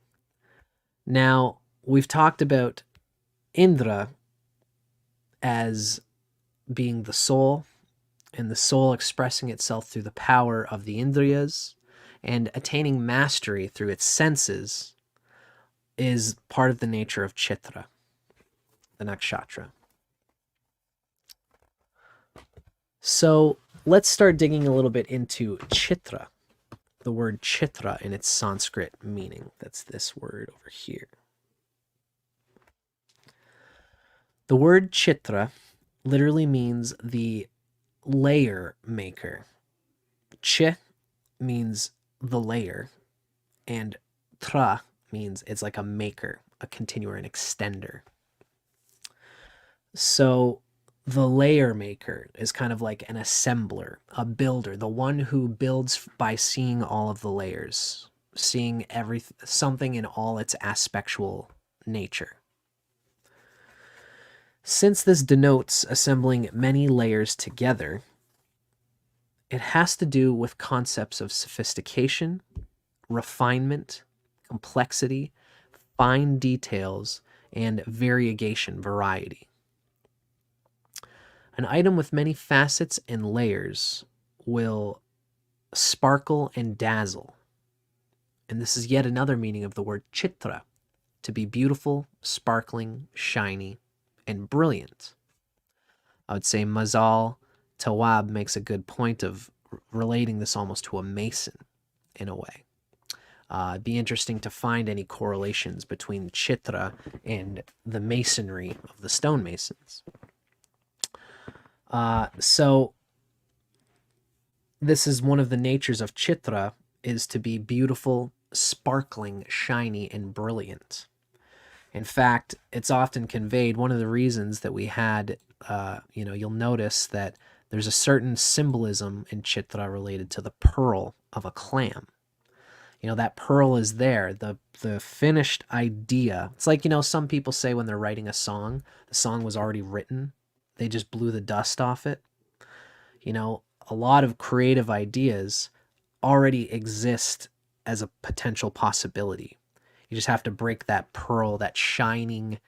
Now, we've talked about Indra as being the soul, and the soul expressing itself through the power of the Indriyas, and attaining mastery through its senses is part of the nature of Chitra, the nakshatra. So let's start digging a little bit into Chitra, the word Chitra in its Sanskrit meaning. That's this word over here. The word Chitra literally means the layer maker. Chi means the layer, and tra means it's like a maker, a continuer, an extender. So the layer maker is kind of like an assembler, a builder, the one who builds by seeing all of the layers, seeing something in all its aspectual nature. Since this denotes assembling many layers together, it has to do with concepts of sophistication, refinement, complexity, fine details, and variety. An item with many facets and layers will sparkle and dazzle. And this is yet another meaning of the word chitra, to be beautiful, sparkling, shiny, and brilliant. I would say Mazal Tawab makes a good point of relating this almost to a mason in a way. It'd be interesting to find any correlations between Chitra and the masonry of the stonemasons. So this is one of the natures of Chitra, is to be beautiful, sparkling, shiny, and brilliant. In fact, it's often conveyed, one of the reasons that we had, you'll notice that there's a certain symbolism in Chitra related to the pearl of a clam. That pearl is there, the finished idea. It's like, some people say when they're writing a song, the song was already written. They just blew the dust off it. A lot of creative ideas already exist as a potential possibility. You just have to break that pearl, that shining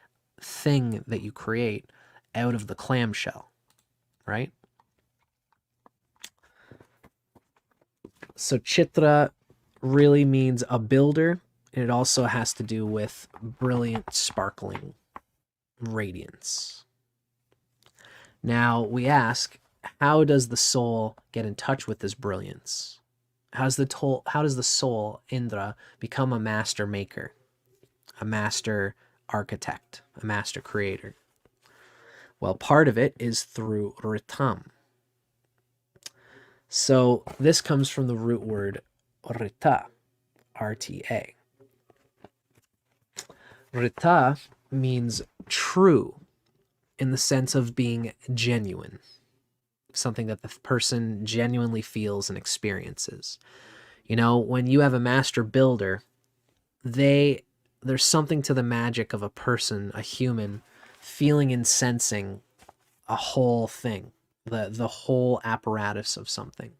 thing that you create, out of the clamshell, right? So Chitra really means a builder, and it also has to do with brilliant, sparkling radiance. Now we ask, how does the soul get in touch with this brilliance? How does the soul, Indra, become a master maker, a master architect, a master creator? Well, part of it is through ritam. So this comes from the root word rita, R-T-A. Rita means true in the sense of being genuine, something that the person genuinely feels and experiences. When you have a master builder, there's something to the magic of a person, a human, feeling and sensing a whole thing, the whole apparatus of something.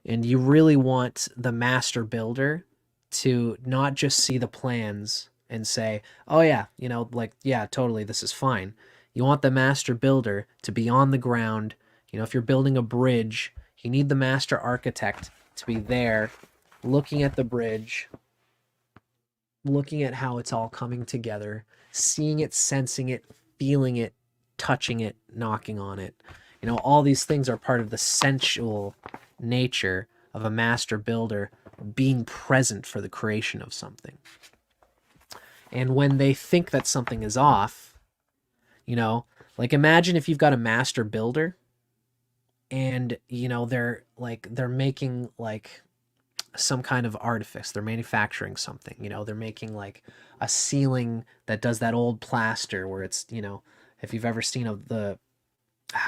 And you really want the master builder to not just see the plans and say, oh yeah, yeah, totally, this is fine. You want the master builder to be on the ground. If you're building a bridge, you need the master architect to be there, looking at the bridge, looking at how it's all coming together, seeing it, sensing it, feeling it, touching it, knocking on it. All these things are part of the sensual nature of a master builder being present for the creation of something. And when they think that something is off, imagine if you've got a master builder and, they're making some kind of artifice. They're manufacturing something, they're making a ceiling that does that old plaster where it's, if you've ever seen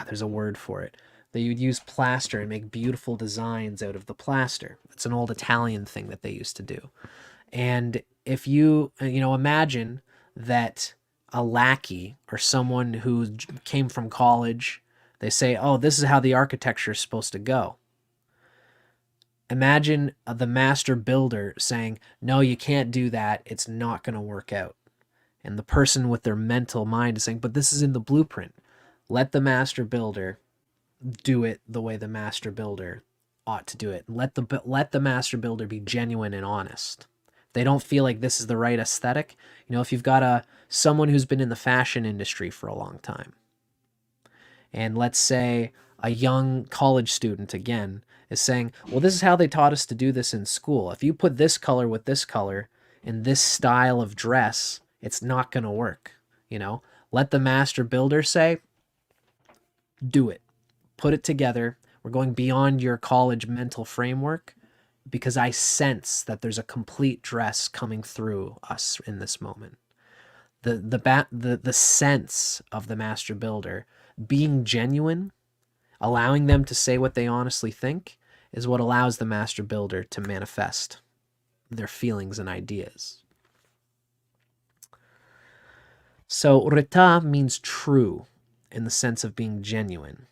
there's a word for it. They would use plaster and make beautiful designs out of the plaster. It's an old Italian thing that they used to do. And if you, imagine that a lackey or someone who came from college, they say, oh, this is how the architecture is supposed to go. Imagine the master builder saying, no, you can't do that. It's not going to work out. And the person with their mental mind is saying, but this is in the blueprint. Let the master builder do it the way the master builder ought to do it. Let the master builder be genuine and honest. They don't feel like this is the right aesthetic. If you've got someone who's been in the fashion industry for a long time, and let's say a young college student again is saying, well, this is how they taught us to do this in school. If you put this color with this color in this style of dress, it's not going to work. Let the master builder say, do it. Put it together. We're going beyond your college mental framework because I sense that there's a complete dress coming through us in this moment. The sense of the master builder being genuine, allowing them to say what they honestly think, is what allows the master builder to manifest their feelings and ideas. So rita means true in the sense of being genuine.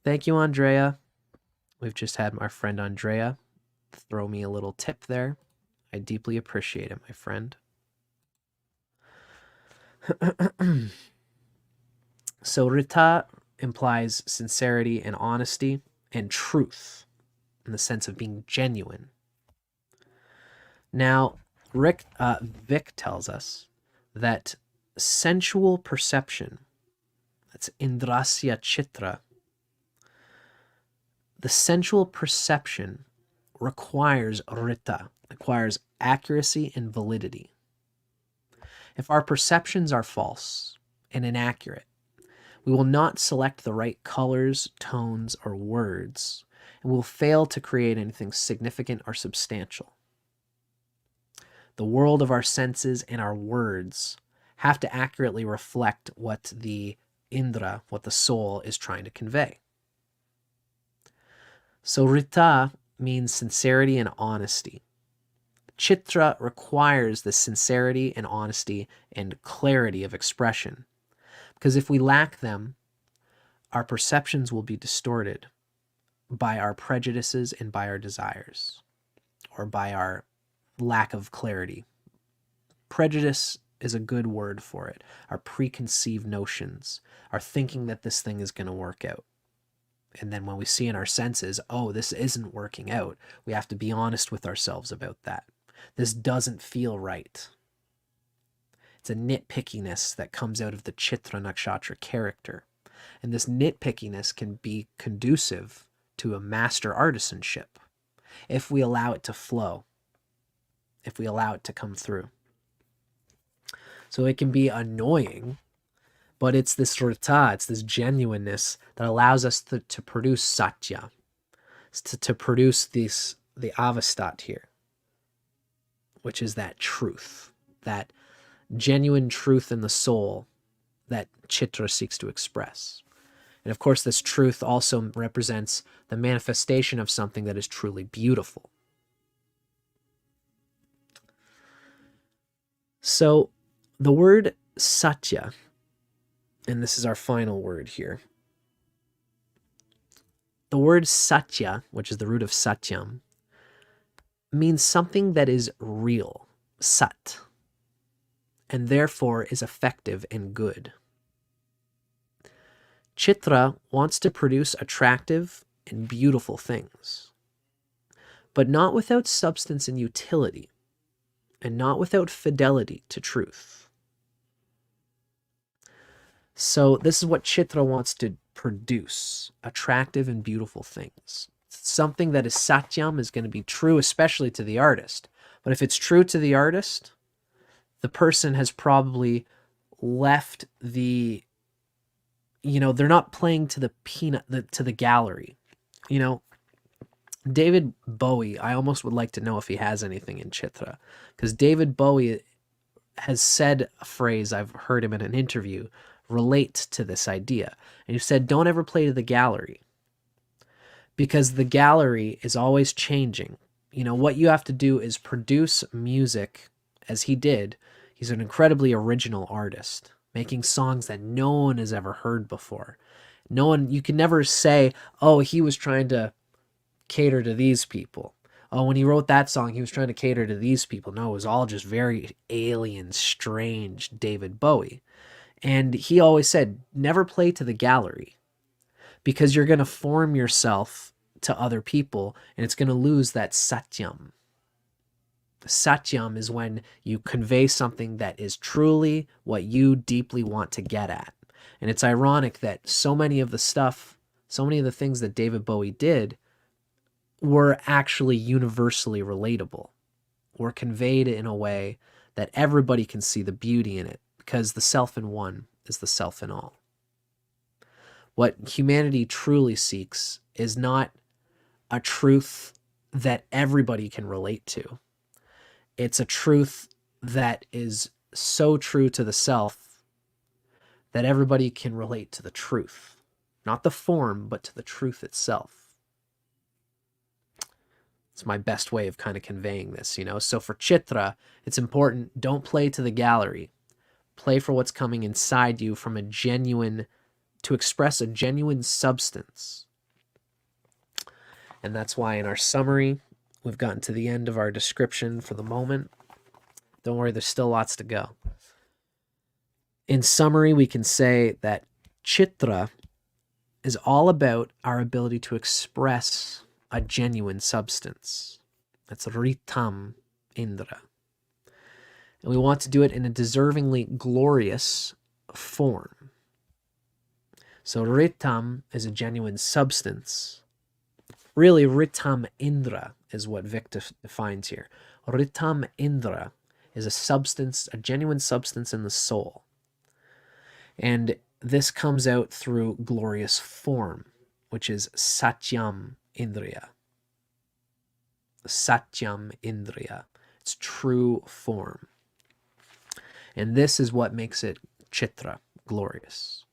Thank you, Andrea. We've just had our friend Andrea throw me a little tip there. I deeply appreciate it, my friend. So Rita implies sincerity and honesty and truth in the sense of being genuine. Now, Vic tells us that sensual perception, that's Indrasya Chitra, the sensual perception requires Rita, requires accuracy and validity. If our perceptions are false and inaccurate, we will not select the right colors, tones, or words, and will fail to create anything significant or substantial. The world of our senses and our words have to accurately reflect what the Indra, what the soul, is trying to convey. So Rita means sincerity and honesty. Chitra requires the sincerity and honesty and clarity of expression, because if we lack them, our perceptions will be distorted by our prejudices and by our desires, or by our lack of clarity. Prejudice is a good word for it. Our preconceived notions, our thinking that this thing is going to work out. And then when we see in our senses, oh, this isn't working out, we have to be honest with ourselves about that. This doesn't feel right. It's a nitpickiness that comes out of the Chitra Nakshatra character. And this nitpickiness can be conducive to a master artisanship if we allow it to flow, if we allow it to come through. So it can be annoying, but it's this rita, it's this genuineness that allows us to produce satya, to produce the avastat here, which is that truth, that genuine truth in the soul that Chitra seeks to express. And of course, this truth also represents the manifestation of something that is truly beautiful. So the word satya, and this is our final word here. The word satya, which is the root of satyam, means something that is real, sat, and therefore is effective and good. Chitra wants to produce attractive and beautiful things, but not without substance and utility, and not without fidelity to truth. So this is what Chitra wants to produce, attractive and beautiful things. Something that is satyam is going to be true, especially to the artist. But if it's true to the artist, the person has probably left the, they're not playing to to the gallery. David Bowie, I almost would like to know if he has anything in Chitra, because David Bowie has said a phrase, I've heard him in an interview, relate to this idea. And he said, don't ever play to the gallery, because the gallery is always changing. What you have to do is produce music as he did. He's an incredibly original artist, making songs that no one has ever heard before. You can never say, oh, he was trying to cater to these people. Oh, when he wrote that song, he was trying to cater to these people. No, it was all just very alien, strange David Bowie. And he always said, never play to the gallery, because you're going to form yourself to other people, and it's going to lose that satyam. Satyam is when you convey something that is truly what you deeply want to get at. And it's ironic that so many of the things that David Bowie did were actually universally relatable, were conveyed in a way that everybody can see the beauty in it, because the self in one is the self in all. What humanity truly seeks is not a truth that everybody can relate to. It's a truth that is so true to the self that everybody can relate to the truth. Not the form, but to the truth itself. It's my best way of kind of conveying this, So for Chitra, it's important, don't play to the gallery. Play for what's coming inside you to express a genuine substance. And that's why in our summary, we've gotten to the end of our description for the moment. Don't worry, there's still lots to go. In summary, we can say that Chitra is all about our ability to express a genuine substance. That's Ritam Indra. And we want to do it in a deservingly glorious form. So Ritam is a genuine substance. Really, Ritam Indra is what Vic defines here. Ritam Indra is a substance, a genuine substance in the soul. And this comes out through glorious form, which is Satyam Indriya. Satyam Indriya. It's true form. And this is what makes it Chitra, glorious.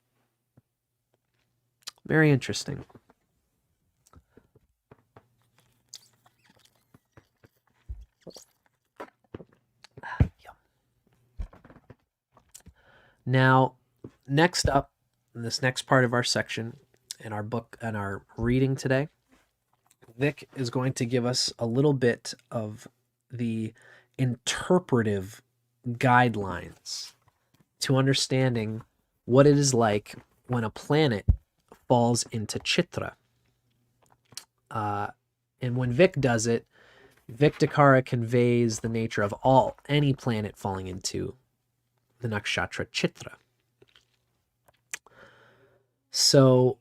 Very interesting. Now, next up, in this next part of our section, in our book and our reading today, Vic is going to give us a little bit of the interpretive guidelines to understanding what it is like when a planet falls into Chitra. And when Vic does it, Vic Dicara conveys the nature of any planet falling into the nakshatra Chitra. So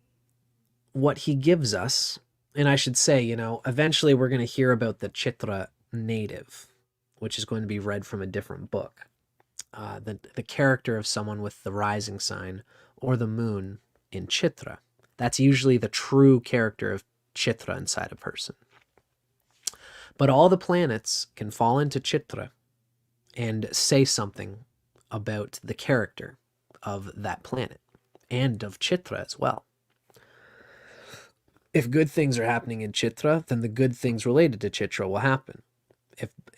what he gives us, and I should say, eventually we're going to hear about the Chitra native, which is going to be read from a different book. The character of someone with the rising sign or the moon in Chitra. That's usually the true character of Chitra inside a person. But all the planets can fall into Chitra and say something about the character of that planet and of Chitra as well. If good things are happening in Chitra, then the good things related to Chitra will happen.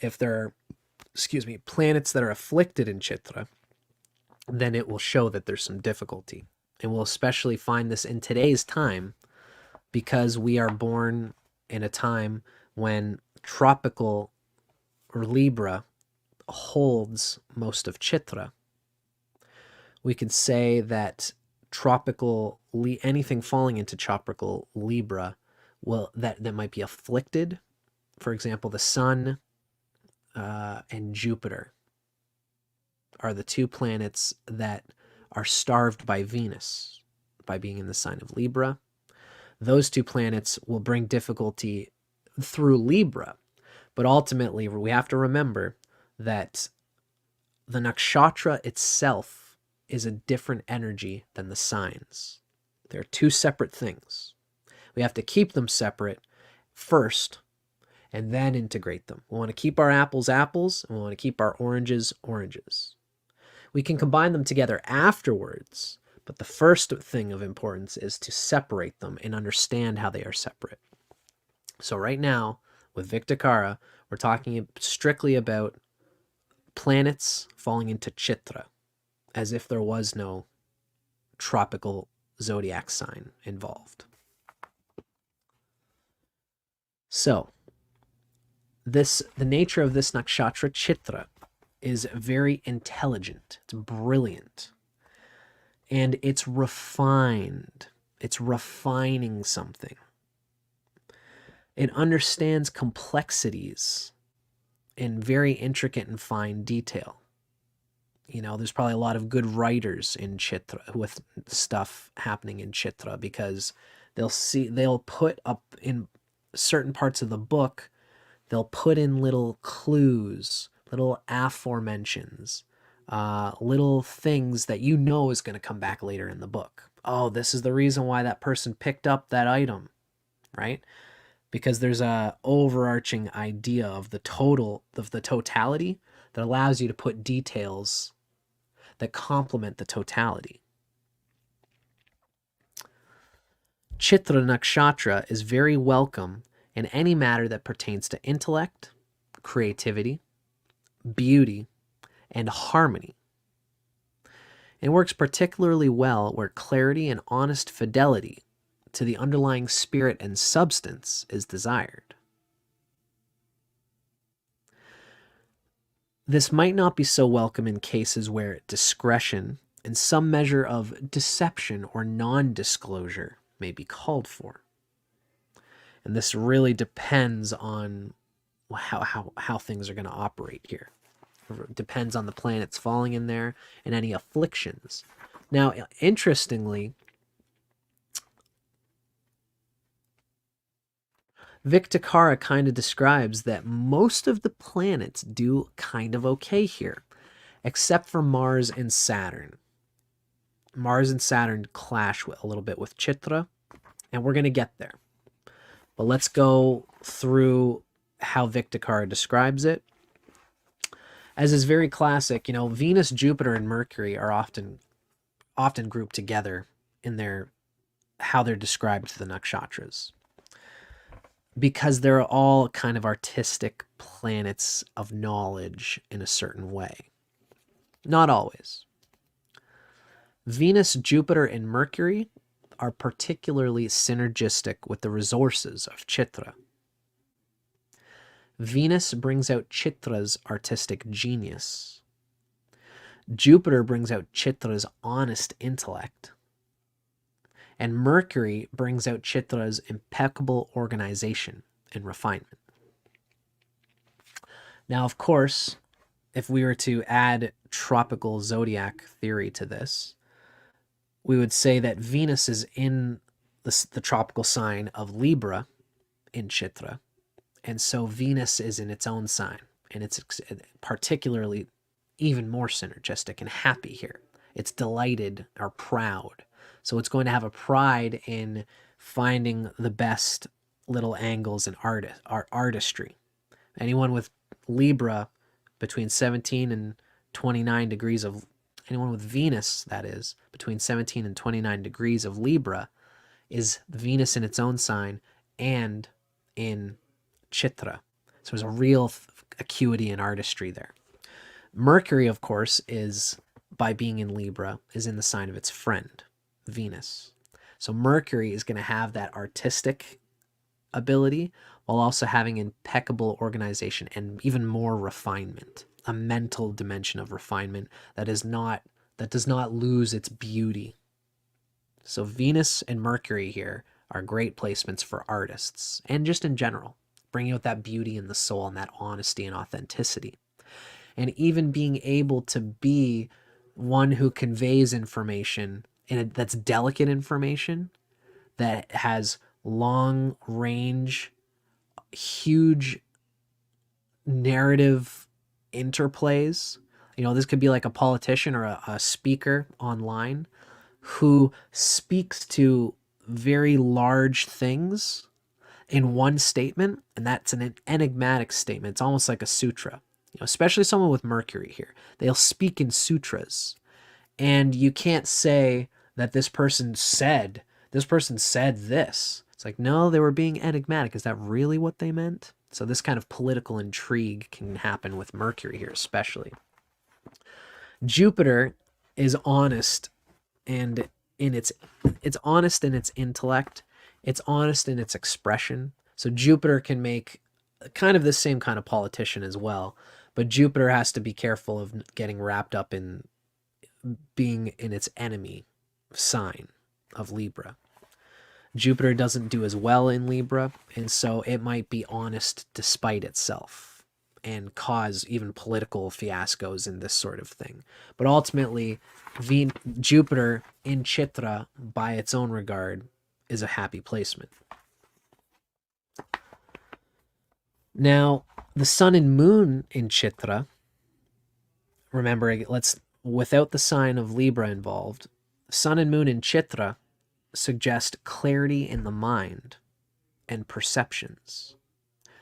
If there are, planets that are afflicted in Chitra, then it will show that there's some difficulty. And we'll especially find this in today's time because we are born in a time when tropical or Libra holds most of Chitra. We could say that anything falling into tropical Libra that might be afflicted. For example, the Sun and Jupiter are the two planets that are starved by Venus by being in the sign of Libra. Those two planets will bring difficulty through Libra, but ultimately we have to remember that the nakshatra itself is a different energy than the signs. They're two separate things. We have to keep them separate first and then integrate them. We want to keep our apples apples, and we want to keep our oranges oranges. We can combine them together afterwards, but the first thing of importance is to separate them and understand how they are separate. So right now, with Vic Dicara, we're talking strictly about planets falling into Chitra, as if there was no tropical zodiac sign involved. So, the nature of this nakshatra Chitra is very intelligent. It's brilliant. And it's refined. It's refining something. It understands complexities in very intricate and fine detail. There's probably a lot of good writers in Chitra with stuff happening in Chitra because they'll put up in certain parts of the book, they'll put in little clues, little aforementions, little things that is going to come back later in the book. Oh, this is the reason why that person picked up that item, right? Because there's a overarching idea of the totality that allows you to put details that complement the totality. Chitra Nakshatra is very welcome in any matter that pertains to intellect, creativity, beauty, and harmony. It works particularly well where clarity and honest fidelity to the underlying spirit and substance is desired. This might not be so welcome in cases where discretion and some measure of deception or non-disclosure may be called for. And this really depends on how things are going to operate here. It depends on the planets falling in there and any afflictions. Now, interestingly, Vic Dicara kind of describes that most of the planets do kind of okay here, except for Mars and Saturn. Mars and Saturn clash a little bit with Chitra, and we're going to get there. But let's go through how Vic Dicara describes it. As is very classic, you know, Venus, Jupiter, and Mercury are often grouped together in how they're described to the nakshatras, because they're all kind of artistic planets of knowledge in a certain way. Not always. Venus, Jupiter, and Mercury are particularly synergistic with the resources of Chitra. Venus brings out Chitra's artistic genius. Jupiter brings out Chitra's honest intellect. And Mercury brings out Chitra's impeccable organization and refinement. Now, of course, if we were to add tropical zodiac theory to this, we would say that Venus is in the tropical sign of Libra in Chitra. And so Venus is in its own sign, and it's particularly even more synergistic and happy here. It's delighted or proud. So it's going to have a pride in finding the best little angles in artistry. Anyone with Libra between 17 and 29 degrees of, anyone with Venus, that is, between 17 and 29 degrees of Libra, is Venus in its own sign and in Chitra. So there's a real acuity and artistry there. Mercury, of course, is, by being in Libra, is in the sign of its friend, Venus. So Mercury is going to have that artistic ability while also having impeccable organization and even more refinement, a mental dimension of refinement that does not lose its beauty. So Venus and Mercury here are great placements for artists and just in general, bringing out that beauty in the soul and that honesty and authenticity. And even being able to be one who conveys information that's delicate information, that has long range, huge narrative interplays. You know, this could be like a politician or a speaker online who speaks to very large things in one statement, and that's an enigmatic statement. It's almost like a sutra. You know, especially someone with Mercury here. They'll speak in sutras, and you can't say that this person said this. It's like, no, they were being enigmatic. Is that really what they meant? So this kind of political intrigue can happen with Mercury here, especially. Jupiter is honest, and it's honest in its intellect. It's honest in its expression. So Jupiter can make kind of the same kind of politician as well, but Jupiter has to be careful of getting wrapped up in being in its enemy sign of Libra. Jupiter doesn't do as well in Libra, and so it might be honest despite itself and cause even political fiascos in this sort of thing. But ultimately, Jupiter in Chitra, by its own regard, is a happy placement. Now, the sun and moon in Chitra, remember, without the sign of Libra involved, sun and moon in Chitra suggest clarity in the mind and perceptions.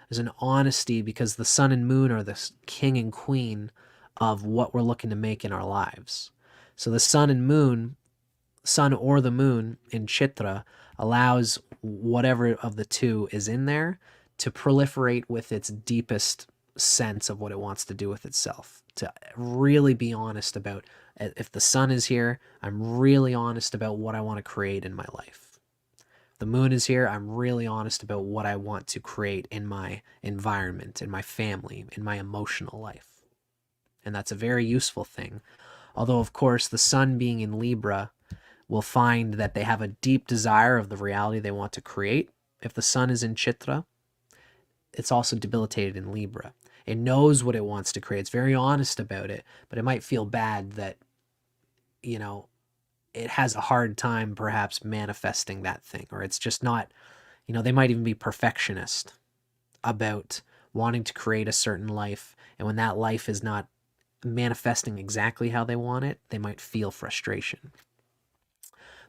There's an honesty because the sun and moon are the king and queen of what we're looking to make in our lives. So the sun and moon, sun or the moon in Chitra, allows whatever of the two is in there to proliferate with its deepest sense of what it wants to do with itself. To really be honest about, if the sun is here, I'm really honest about what I want to create in my life. The moon is here. I'm really honest about what I want to create in my environment, in my family, in my emotional life. And that's a very useful thing. Although, of course, the sun being in Libra will find that they have a deep desire of the reality they want to create. If the sun is in Chitra, it's also debilitated in Libra. It knows what it wants to create. It's very honest about it, but it might feel bad that, you know, it has a hard time perhaps manifesting that thing, or it's just not, you know, they might even be perfectionist about wanting to create a certain life. And when that life is not manifesting exactly how they want it, they might feel frustration.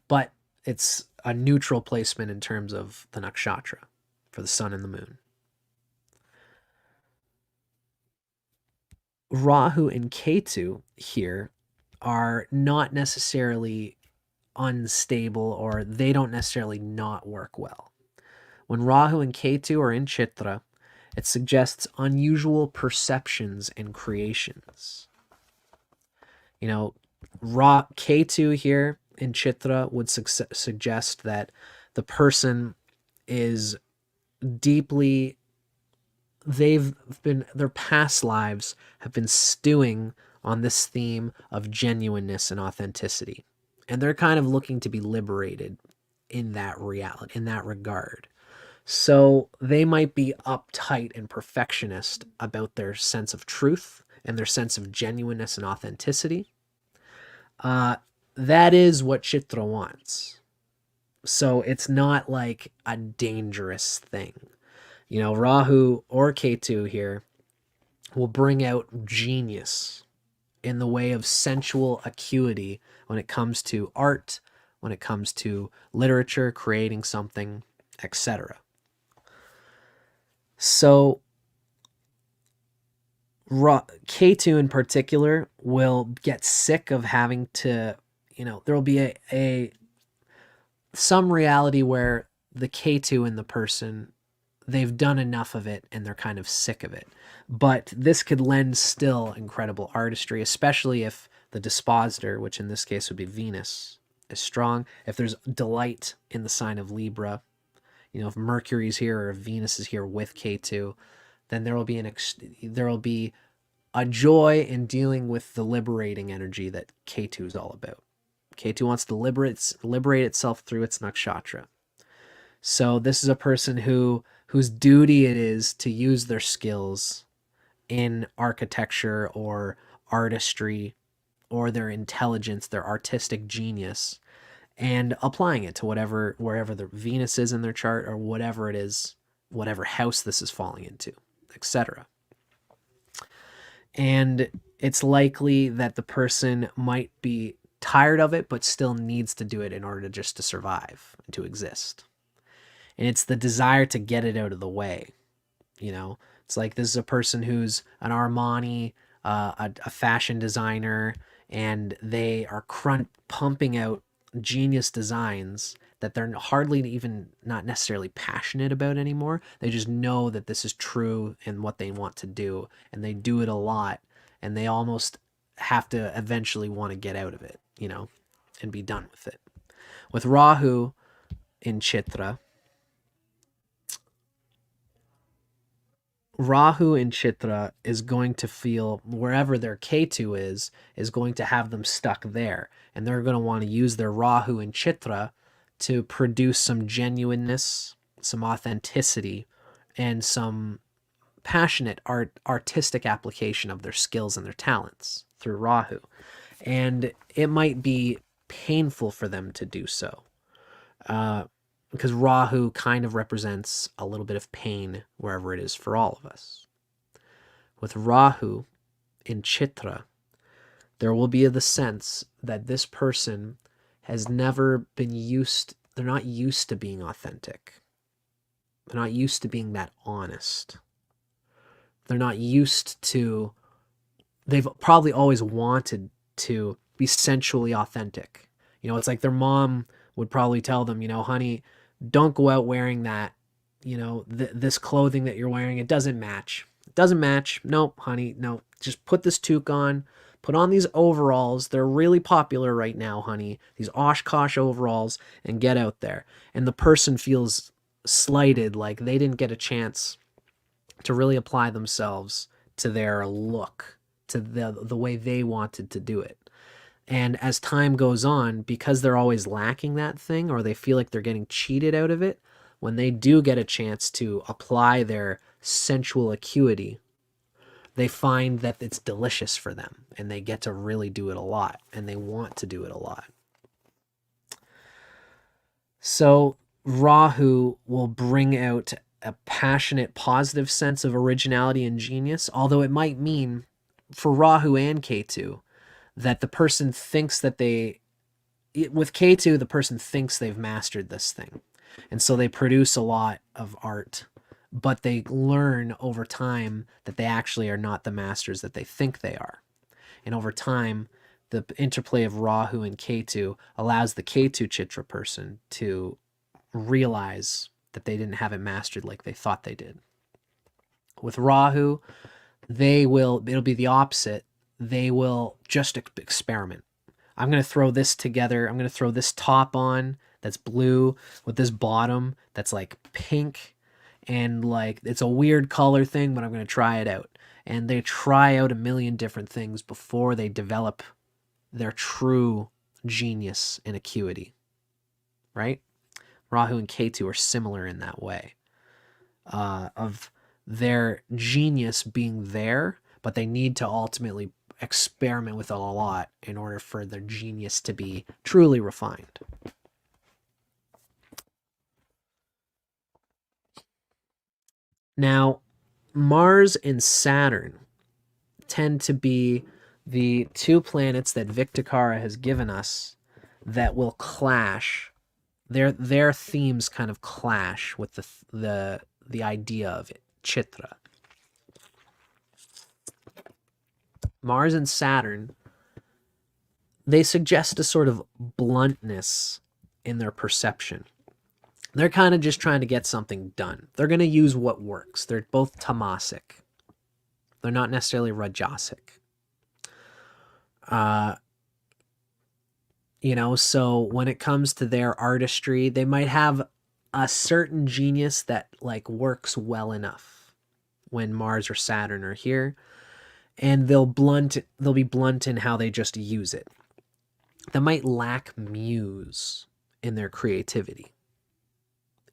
But it's a neutral placement in terms of the nakshatra for the sun and the moon. Rahu and Ketu here are not necessarily unstable, or they don't necessarily not work well. When Rahu and Ketu are in Chitra, it suggests unusual perceptions and creations. You know, Ketu here in Chitra would suggest that the person is deeply, their past lives have been stewing on this theme of genuineness and authenticity. And they're kind of looking to be liberated in that reality, in that regard. So they might be uptight and perfectionist about their sense of truth and their sense of genuineness and authenticity. That is what Chitra wants. So it's not like a dangerous thing. You know, Rahu or Ketu here will bring out genius in the way of sensual acuity when it comes to art, when it comes to literature, creating something, etc. So Ketu in particular will get sick of having to, you know, there will be some reality where the Ketu in the person, they've done enough of it and they're kind of sick of it. But this could lend still incredible artistry, especially if the dispositor, which in this case would be Venus, is strong. If there's delight in the sign of Libra, you know, if Mercury's here or if Venus is here with Ketu, then there will be a joy in dealing with the liberating energy that Ketu is all about. Ketu wants to liberate itself through its nakshatra. So this is a person whose duty it is to use their skills in architecture or artistry, or their intelligence, their artistic genius, and applying it to wherever the Venus is in their chart, or whatever it is, whatever house this is falling into, etc. And it's likely that the person might be tired of it, but still needs to do it in order to survive and to exist. And it's the desire to get it out of the way. You know, it's like this is a person who's an Armani, a fashion designer, and they are pumping out genius designs that they're hardly even not necessarily passionate about anymore. They just know that this is true and what they want to do, and they do it a lot, and they almost have to eventually want to get out of it, you know, and be done with it. With Rahu in Chitra, Rahu in Chitra is going to feel wherever their Ketu is going to have them stuck there. And they're going to want to use their Rahu in Chitra to produce some genuineness, some authenticity, and some passionate artistic application of their skills and their talents through Rahu. And it might be painful for them to do so. Because Rahu kind of represents a little bit of pain wherever it is for all of us. With Rahu in Chitra, there will be the sense that this person has never been they're not used to being authentic. They're not used to being that honest. They're not used to, they've probably always wanted to be sensually authentic. You know, it's like their mom would probably tell them, you know, honey, don't go out wearing that, you know, this clothing that you're wearing. It doesn't match. It doesn't match. Nope, honey, no. Just put this toque on, Put on these overalls. They're really popular right now, honey. These Oshkosh overalls, and get out there. And the person feels slighted, like they didn't get a chance to really apply themselves to their look, to the way they wanted to do it. And as time goes on, because they're always lacking that thing, or they feel like they're getting cheated out of it, when they do get a chance to apply their sensual acuity, they find that it's delicious for them, and they get to really do it a lot, and they want to do it a lot. So Rahu will bring out a passionate, positive sense of originality and genius, although it might mean for Rahu and Ketu that the person thinks that with Ketu, the person thinks they've mastered this thing. And so they produce a lot of art, but they learn over time that they actually are not the masters that they think they are. And over time, the interplay of Rahu and Ketu allows the Ketu Chitra person to realize that they didn't have it mastered like they thought they did. With Rahu, it'll be the opposite. They will just experiment. I'm going to throw this together. I'm going to throw this top on that's blue with this bottom that's like pink, and like it's a weird color thing, but I'm going to try it out. And they try out a million different things before they develop their true genius and acuity, right? Rahu and Ketu are similar in that way, of their genius being there, but they need to ultimately experiment with it a lot in order for their genius to be truly refined. Now, Mars and Saturn tend to be the two planets that Vic Dicara has given us that will clash. Their themes kind of clash with the idea of it, Chitra. Mars and Saturn, they suggest a sort of bluntness in their perception. They're kind of just trying to get something done. They're going to use what works. They're both tamasic. They're not necessarily rajasic. So when it comes to their artistry, they might have a certain genius that like works well enough when Mars or Saturn are here, and they'll be blunt in how they just use it. They might lack muse in their creativity.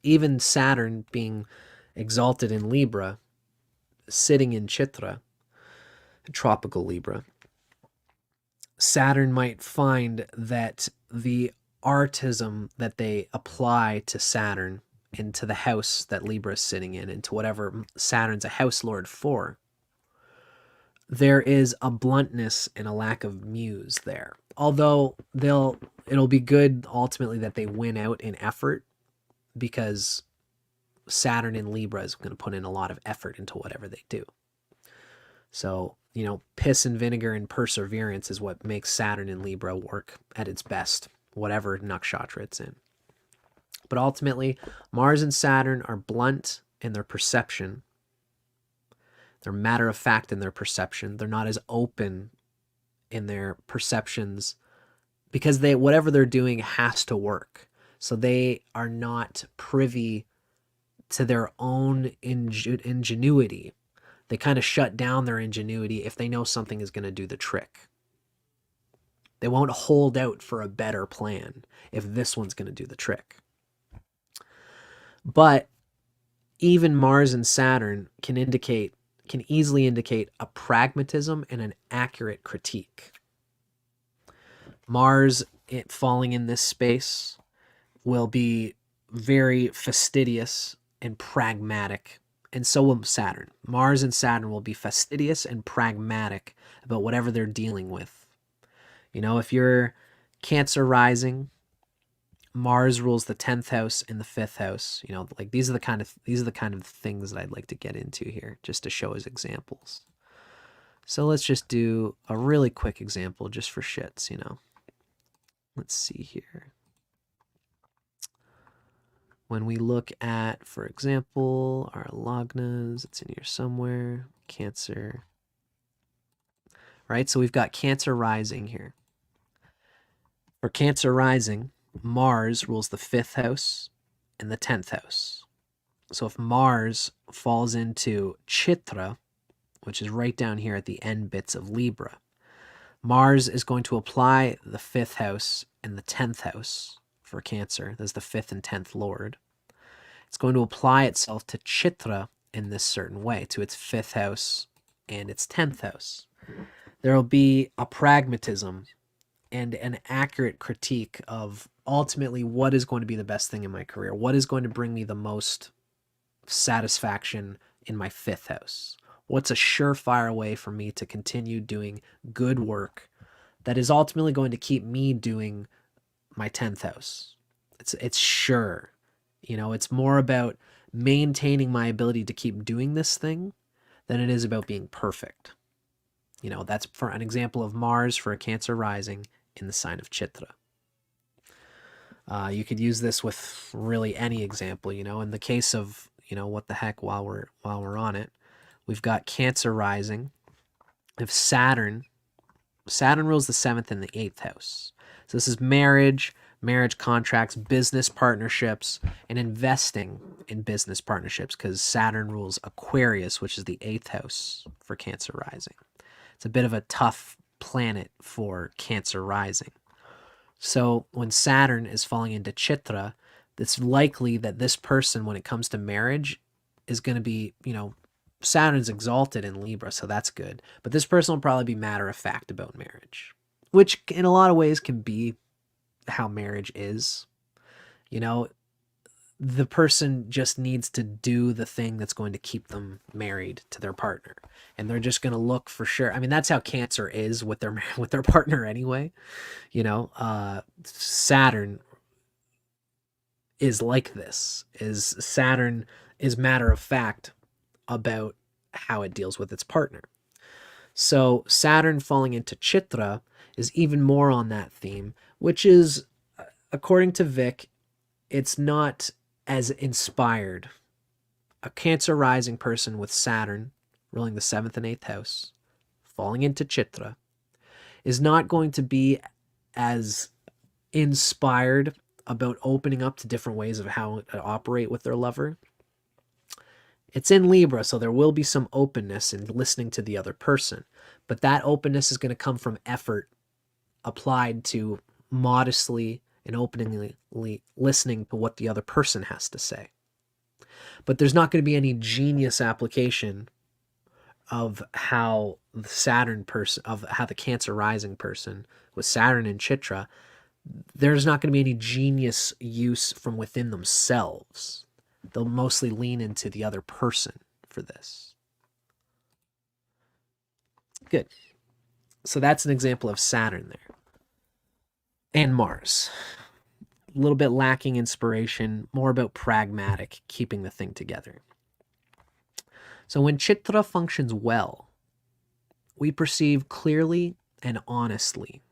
Even Saturn being exalted in Libra, sitting in Chitra, tropical Libra, Saturn might find that the artism that they apply to Saturn into the house that Libra is sitting in, into whatever Saturn's a house lord for, there is a bluntness and a lack of muse there. Although it'll be good ultimately that they win out in effort, because Saturn in Libra is going to put in a lot of effort into whatever they do. So, piss and vinegar and perseverance is what makes Saturn in Libra work at its best, whatever nakshatra it's in. But ultimately, Mars and Saturn are blunt in their perception. They're matter of fact in their perception. They're not as open in their perceptions because whatever they're doing has to work. So they are not privy to their own ingenuity. They kind of shut down their ingenuity if they know something is going to do the trick. They won't hold out for a better plan if this one's going to do the trick. But even Mars and Saturn can easily indicate a pragmatism and an accurate critique. Mars, falling in this space, will be very fastidious and pragmatic, and so will Saturn. Mars and Saturn will be fastidious and pragmatic about whatever they're dealing with. If you're Cancer rising, Mars rules the 10th house and the 5th house. These are the kind of things that I'd like to get into here, just to show as examples. So let's just do a really quick example just for shits, Let's see here. When we look at, for example, our lagnas, it's in here somewhere, Cancer, right? So we've got Cancer rising here. For Cancer rising, Mars rules the 5th house and the 10th house. So if Mars falls into Chitra, which is right down here at the end bits of Libra, Mars is going to apply the 5th house and the 10th house for Cancer. There's the 5th and 10th lord. It's going to apply itself to Chitra in this certain way, to its 5th house and its 10th house. There will be a pragmatism and an accurate critique of ultimately what is going to be the best thing in my career, what is going to bring me the most satisfaction in my 5th house. What's a surefire way for me to continue doing good work that is ultimately going to keep me doing my 10th house? It's sure. You know, it's more about maintaining my ability to keep doing this thing than it is about being perfect. You know, that's for an example of Mars for a Cancer rising in the sign of Chitra. You could use this with really any example, you know, in the case of, you know, what the heck, while we're on it, we've got Cancer rising. If Saturn rules the 7th and the 8th house. So this is marriage contracts, business partnerships, and investing in business partnerships, because Saturn rules Aquarius, which is the 8th house for Cancer rising. It's a bit of a tough planet for Cancer rising. So when Saturn is falling into Chitra, it's likely that this person, when it comes to marriage, is going to be, you know, Saturn's exalted in Libra, so that's good. But this person will probably be matter of fact about marriage, which in a lot of ways can be how marriage is. You know, the person just needs to do the thing that's going to keep them married to their partner. And they're just going to look for sure. I mean, that's how Cancer is with their partner anyway. You know, Saturn is like this. Saturn is matter of fact about how it deals with its partner. So Saturn falling into Chitra is even more on that theme, which is, according to Vic, it's not as inspired. A Cancer rising person with Saturn ruling the 7th and 8th house, falling into Chitra, is not going to be as inspired about opening up to different ways of how to operate with their lover. It's in Libra, so there will be some openness in listening to the other person, but that openness is going to come from effort applied to modestly and openly listening to what the other person has to say. But there's not going to be any genius application of how the Saturn person, of how the Cancer rising person with Saturn and Chitra, there's not going to be any genius use from within themselves. They'll mostly lean into the other person for this. Good. So that's an example of Saturn there. And Mars. A little bit lacking inspiration, more about pragmatic, keeping the thing together. So when Chitra functions well, we perceive clearly and honestly.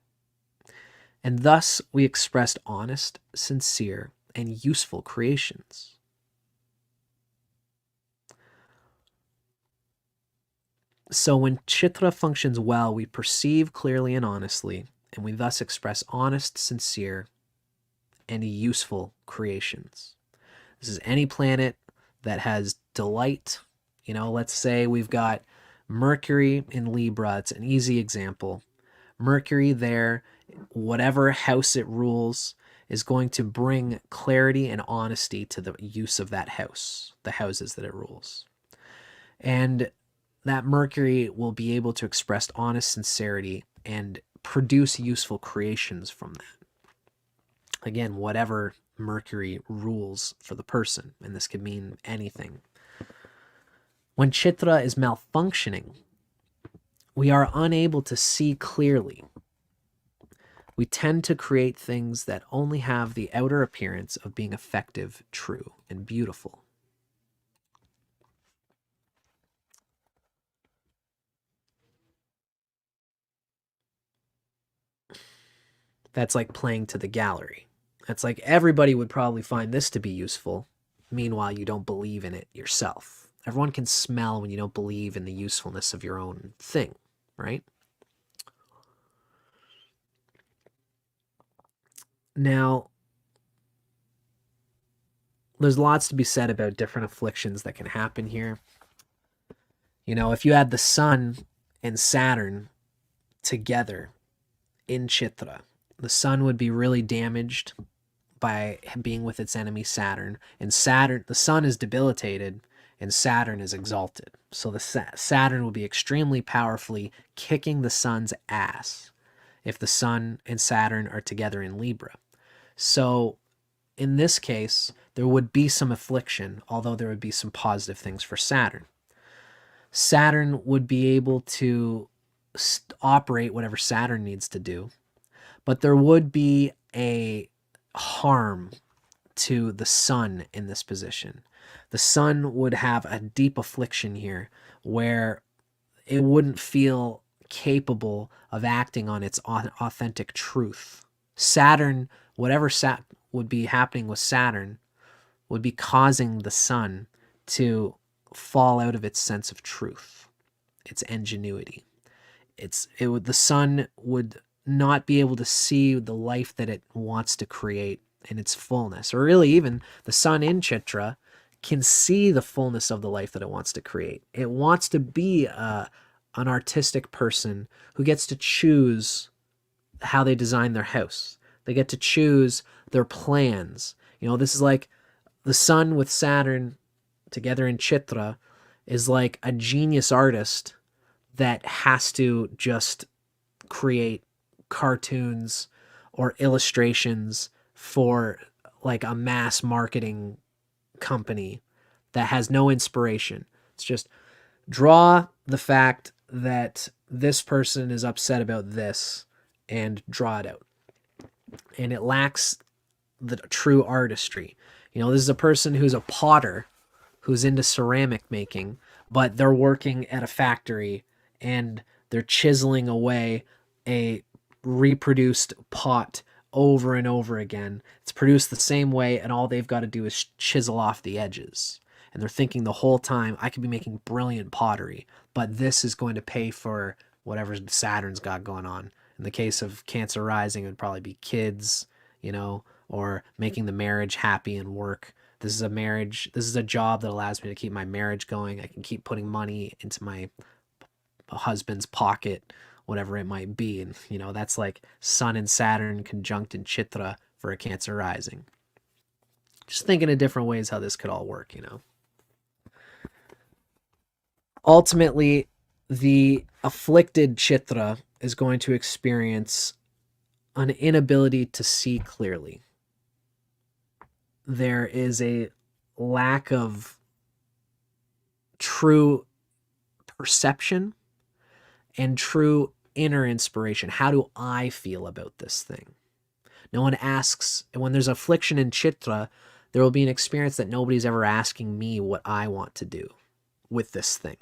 And thus we express honest, sincere, and useful creations. So when Chitra functions well, we perceive clearly and honestly, and we thus express honest, sincere, and useful creations. This is any planet that has delight. You know, let's say we've got Mercury in Libra. It's an easy example. Mercury there, whatever house it rules, is going to bring clarity and honesty to the use of that house, the houses that it rules. And that Mercury will be able to express honest sincerity and produce useful creations from that. Again, whatever Mercury rules for the person, and this could mean anything. When Chitra is malfunctioning, we are unable to see clearly. We tend to create things that only have the outer appearance of being effective, true, and beautiful. That's like playing to the gallery. That's like everybody would probably find this to be useful. Meanwhile, you don't believe in it yourself. Everyone can smell when you don't believe in the usefulness of your own thing, right? Now, there's lots to be said about different afflictions that can happen here. You know, if you had the sun and Saturn together in Chitra, the sun would be really damaged by being with its enemy Saturn, and the sun is debilitated and Saturn is exalted. So the Saturn will be extremely powerfully kicking the sun's ass if the sun and Saturn are together in Libra. So in this case, there would be some affliction, although there would be some positive things for Saturn. Saturn would be able to operate whatever Saturn needs to do, but there would be a harm to the sun in this position. The sun would have a deep affliction here where it wouldn't feel capable of acting on its authentic truth. Saturn, whatever would be happening with Saturn, would be causing the sun to fall out of its sense of truth, its ingenuity. The sun would not be able to see the life that it wants to create in its fullness. Or really even the sun in Chitra can see the fullness of the life that it wants to create. It wants to be an artistic person who gets to choose how they design their house. They get to choose their plans. You know, this is like the sun with Saturn together in Chitra is like a genius artist that has to just create cartoons or illustrations for like a mass marketing company that has no inspiration. It's just draw the fact that this person is upset about this and draw it out. And it lacks the true artistry. You know, this is a person who's a potter who's into ceramic making, but they're working at a factory and they're chiseling away a reproduced pot over and over again. It's produced the same way, and all they've got to do is chisel off the edges. And they're thinking the whole time, I could be making brilliant pottery, but this is going to pay for whatever Saturn's got going on. In the case of Cancer rising, it would probably be kids, you know, or making the marriage happy and work. This is a marriage, this is a job that allows me to keep my marriage going. I can keep putting money into my husband's pocket, whatever it might be. And, you know, that's like Sun and Saturn conjunct in Chitra for a Cancer rising. Just thinking of different ways how this could all work, you know. Ultimately, the afflicted Chitra is going to experience an inability to see clearly. There is a lack of true perception and true inner inspiration. How do I feel about this thing? No one asks, and when there's affliction in Chitra, there will be an experience that nobody's ever asking me what I want to do with this thing.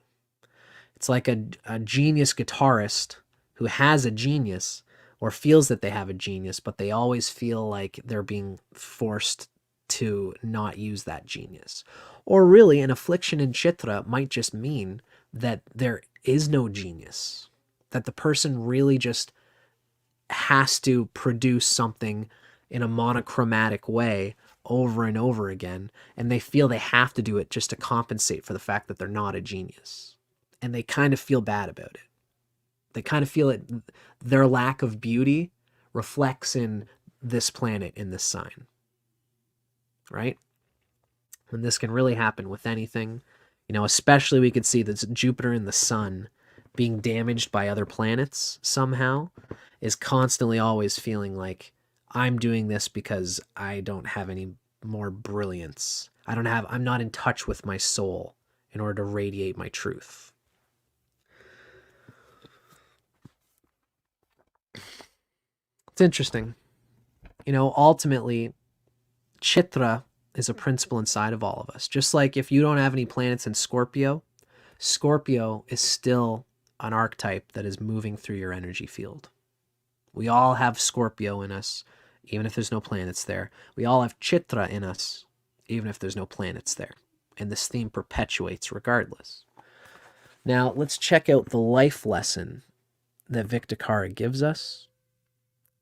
It's like a genius guitarist who has a genius or feels that they have a genius, but they always feel like they're being forced to not use that genius. Or really, an affliction in Chitra might just mean that there is no genius, that the person really just has to produce something in a monochromatic way over and over again, and they feel they have to do it just to compensate for the fact that they're not a genius. And they kind of feel bad about it. They kind of feel it, their lack of beauty reflects in this planet, in this sign. Right? And this can really happen with anything. You know, especially we could see that Jupiter and the sun being damaged by other planets somehow is constantly always feeling like I'm doing this because I don't have any more brilliance. I'm not in touch with my soul in order to radiate my truth. It's interesting. You know, ultimately, Chitra is a principle inside of all of us. Just like if you don't have any planets in Scorpio, Scorpio is still an archetype that is moving through your energy field. We all have Scorpio in us, even if there's no planets there. We all have Chitra in us, even if there's no planets there. And this theme perpetuates regardless. Now, let's check out the life lesson that Vic Dicara gives us.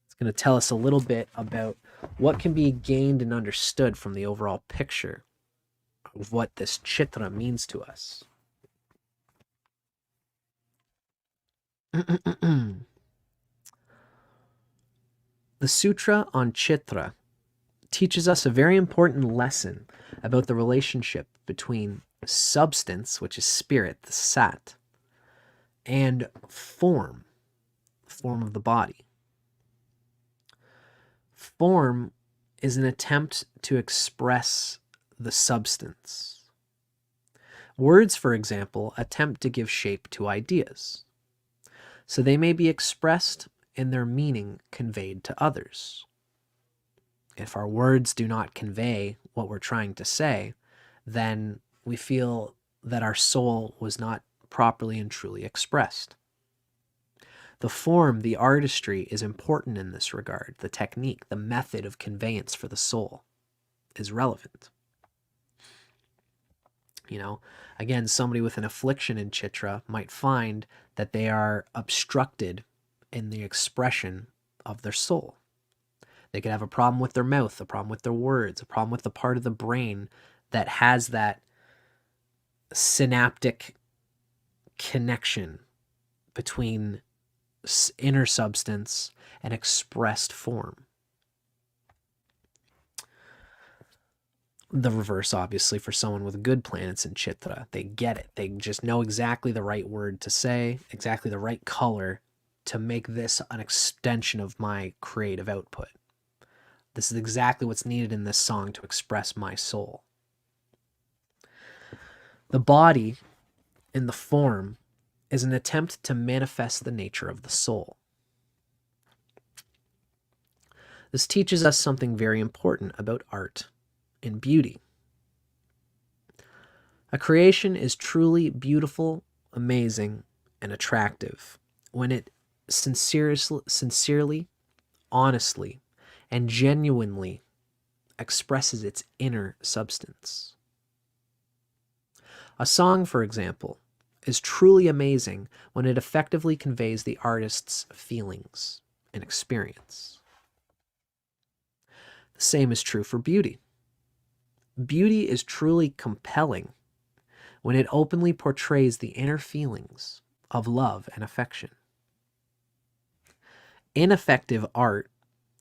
It's going to tell us a little bit about what can be gained and understood from the overall picture of what this Chitra means to us? The Sutra on Chitra teaches us a very important lesson about the relationship between substance, which is spirit, the sat, and form, the form of the body. Form is an attempt to express the substance. Words, for example, attempt to give shape to ideas. So they may be expressed in their meaning conveyed to others. If our words do not convey what we're trying to say, then we feel that our soul was not properly and truly expressed. The form, the artistry, is important in this regard. The technique, the method of conveyance for the soul is relevant. You know, again, somebody with an affliction in Chitra might find that they are obstructed in the expression of their soul. They could have a problem with their mouth, a problem with their words, a problem with the part of the brain that has that synaptic connection between inner substance and expressed form. The reverse, obviously, for someone with good planets in Chitra. They get it. They just know exactly the right word to say, exactly the right color to make this an extension of my creative output. This is exactly what's needed in this song to express my soul. The body, in the form, is an attempt to manifest the nature of the soul. This teaches us something very important about art and beauty. A creation is truly beautiful, amazing, and attractive when it sincerely, honestly, and genuinely expresses its inner substance. A song, for example, is truly amazing when it effectively conveys the artist's feelings and experience. The same is true for beauty. Beauty is truly compelling when it openly portrays the inner feelings of love and affection. Ineffective art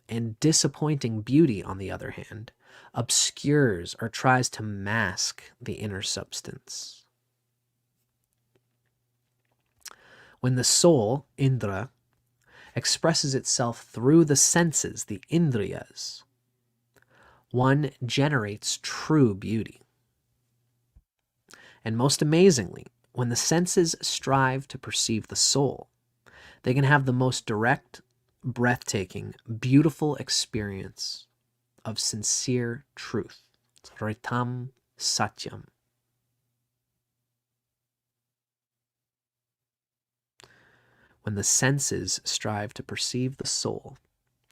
and disappointing beauty, on the other hand, obscures or tries to mask the inner substance. When the soul, Indra, expresses itself through the senses, the Indriyas, one generates true beauty. And most amazingly, when the senses strive to perceive the soul, they can have the most direct, breathtaking, beautiful experience of sincere truth. Ritam Satyam. When the senses strive to perceive the soul,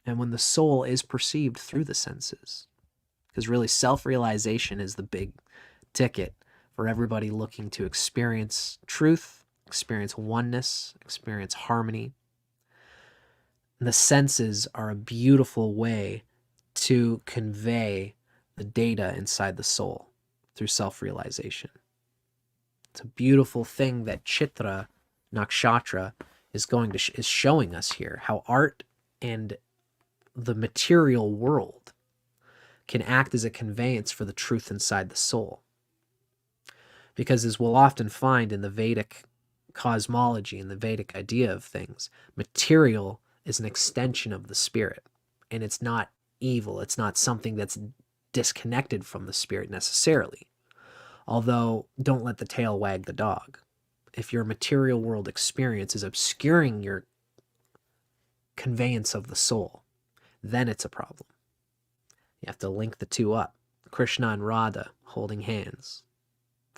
and when the soul is perceived through the senses, because really self-realization is the big ticket for everybody looking to experience truth, experience oneness, experience harmony. And the senses are a beautiful way to convey the data inside the soul through self-realization. It's a beautiful thing that Chitra Nakshatra is showing us here, how art and the material world can act as a conveyance for the truth inside the soul. Because as we'll often find in the Vedic cosmology and the Vedic idea of things, material is an extension of the spirit, and it's not evil. It's not something that's disconnected from the spirit necessarily. Although, don't let the tail wag the dog. If your material world experience is obscuring your conveyance of the soul, then it's a problem. You have to link the two up. Krishna and Radha holding hands.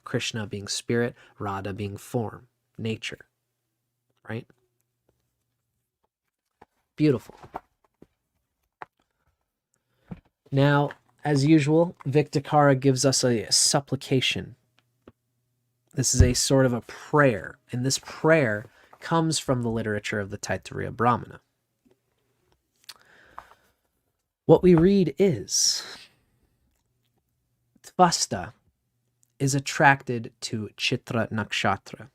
Krishna being spirit, Radha being form, nature. Right? Beautiful. Now, as usual, Vic Dicara gives us a supplication. This is a sort of a prayer, and this prayer comes from the literature of the Taittiriya Brahmana. What we read is Tvasta is attracted to Chitra Nakshatra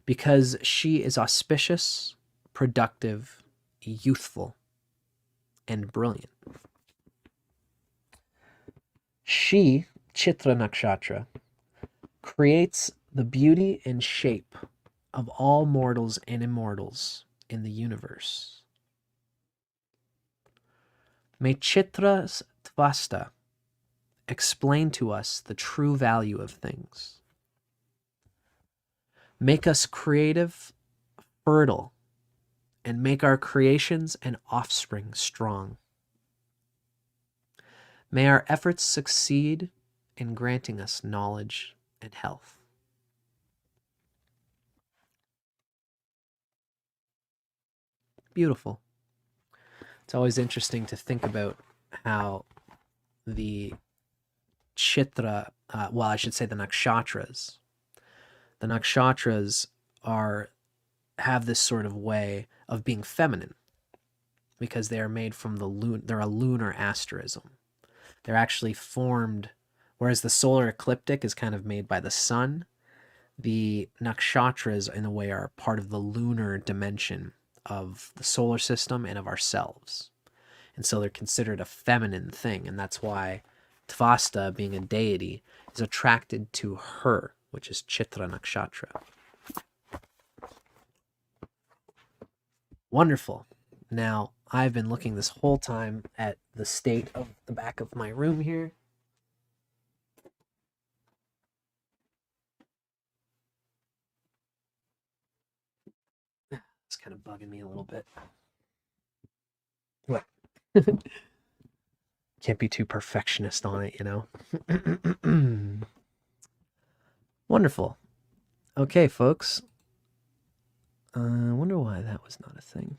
because she is auspicious, productive, youthful, and brilliant. She, Chitra Nakshatra, creates the beauty and shape of all mortals and immortals in the universe. May Chitra's Tvasta explain to us the true value of things. Make us creative, fertile, and make our creations and offspring strong. May our efforts succeed in granting us knowledge and health. Beautiful. It's always interesting to think about how the Chitra, well, I should say the Nakshatras. The Nakshatras have this sort of way of being feminine because they are made from they're a lunar asterism. They're actually formed, whereas the solar ecliptic is kind of made by the sun, the Nakshatras, in a way, are part of the lunar dimension of the solar system and of ourselves. And so they're considered a feminine thing, and that's why Tvasta, being a deity, is attracted to her, which is Chitra Nakshatra. Wonderful. Now, I've been looking this whole time at the state of the back of my room here. It's kind of bugging me a little bit. What? Can't be too perfectionist on it, you know? Wonderful. Okay, folks. I wonder why that was not a thing.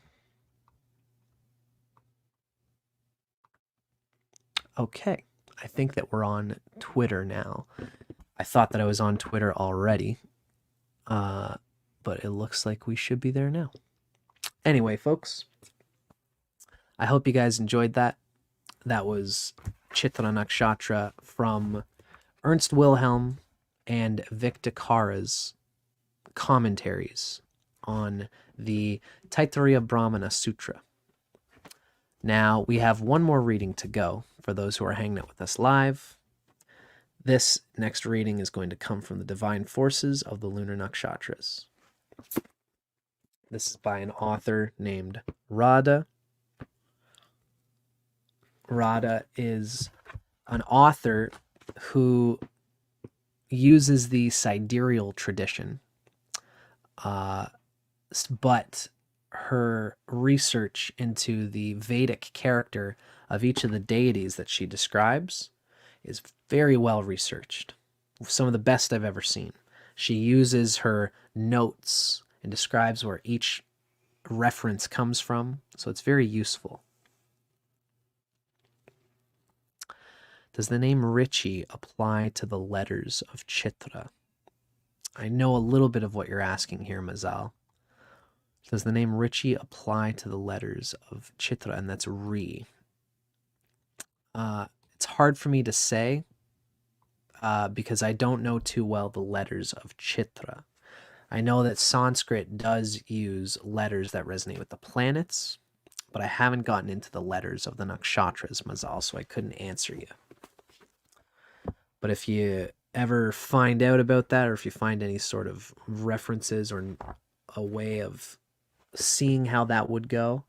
Okay, I think that we're on Twitter now. I thought that I was on Twitter already, but it looks like we should be there now. Anyway, folks, I hope you guys enjoyed that. That was Chitra Nakshatra from Ernst Wilhelm and Vic Dicara's commentaries on the Taittiriya Brahmana Sutra. Now, we have one more reading to go for those who are hanging out with us live. This next reading is going to come from the divine forces of the Lunar Nakshatras. This is by an author named Radhe. Radhe is an author who uses the sidereal tradition, but her research into the Vedic character of each of the deities that she describes is very well researched. Some of the best I've ever seen. She uses her notes and describes where each reference comes from, so it's very useful. Does the name Rishi apply to the letters of Chitra? I know a little bit of what you're asking here, Mazal. Does the name Rishi apply to the letters of Chitra? And that's Ri. It's hard for me to say because I don't know too well the letters of Chitra. I know that Sanskrit does use letters that resonate with the planets, but I haven't gotten into the letters of the nakshatras, Mazal, so I couldn't answer you. But if you ever find out about that, or if you find any sort of references or a way of seeing how that would go,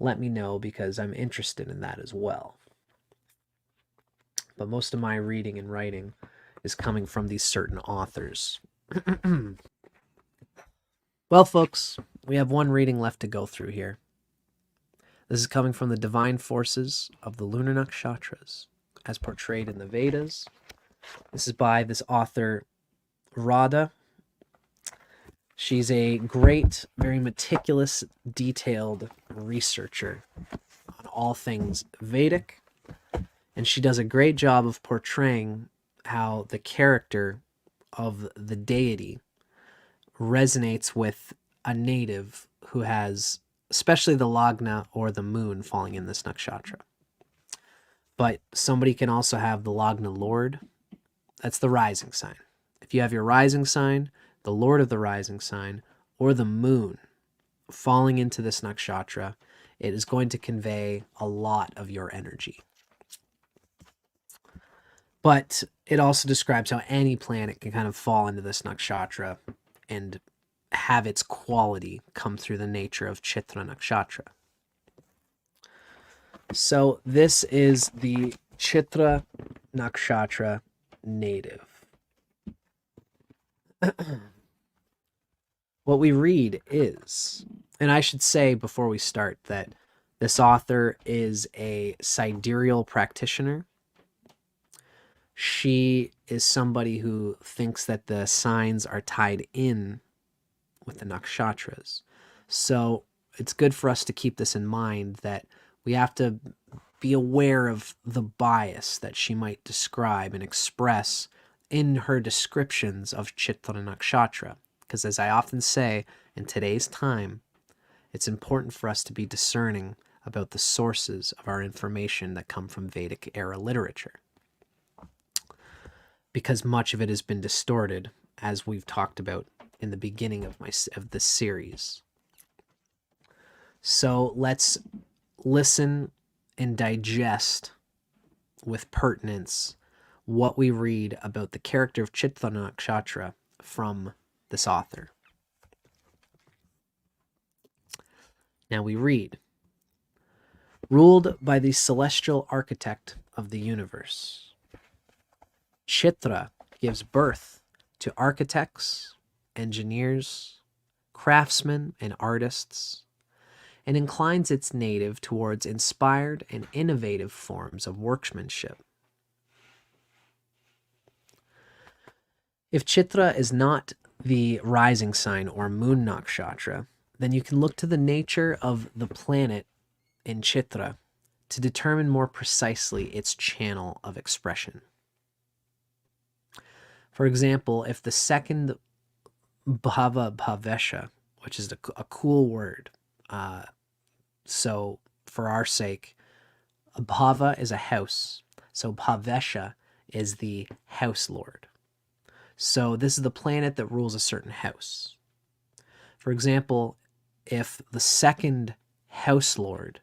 let me know because I'm interested in that as well. But most of my reading and writing is coming from these certain authors. Well, folks, we have one reading left to go through here. This is coming from the divine forces of the Lunar Nakshatras, as portrayed in the Vedas. This is by this author, Radhe. She's a great, very meticulous, detailed researcher on all things Vedic, and she does a great job of portraying how the character of the deity resonates with a native who has, especially the Lagna or the moon falling in this nakshatra. But somebody can also have the Lagna Lord. That's the rising sign. If you have your rising sign, the Lord of the rising sign, or the moon falling into this nakshatra, it is going to convey a lot of your energy. But it also describes how any planet can kind of fall into this nakshatra and have its quality come through the nature of Chitra Nakshatra. So this is the Chitra Nakshatra native. What we read is, and I should say before we start that this author is a sidereal practitioner. She is somebody who thinks that the signs are tied in with the nakshatras. So it's good for us to keep this in mind, that we have to be aware of the bias that she might describe and express in her descriptions of Chitra Nakshatra. Because as I often say, in today's time, it's important for us to be discerning about the sources of our information that come from Vedic era literature, because much of it has been distorted, as we've talked about in the beginning of this series. So let's listen and digest with pertinence what we read about the character of Chitra Nakshatra from this author. Now we read, ruled by the celestial architect of the universe, Chitra gives birth to architects, engineers, craftsmen, and artists, and inclines its native towards inspired and innovative forms of workmanship. If Chitra is not the rising sign or moon nakshatra, then you can look to the nature of the planet in Chitra to determine more precisely its channel of expression. For example, if the second bhava bhavesha, which is a cool word, so for our sake, a bhava is a house, so bhavesha is the house lord. So this is the planet that rules a certain house. For example, if the second house lord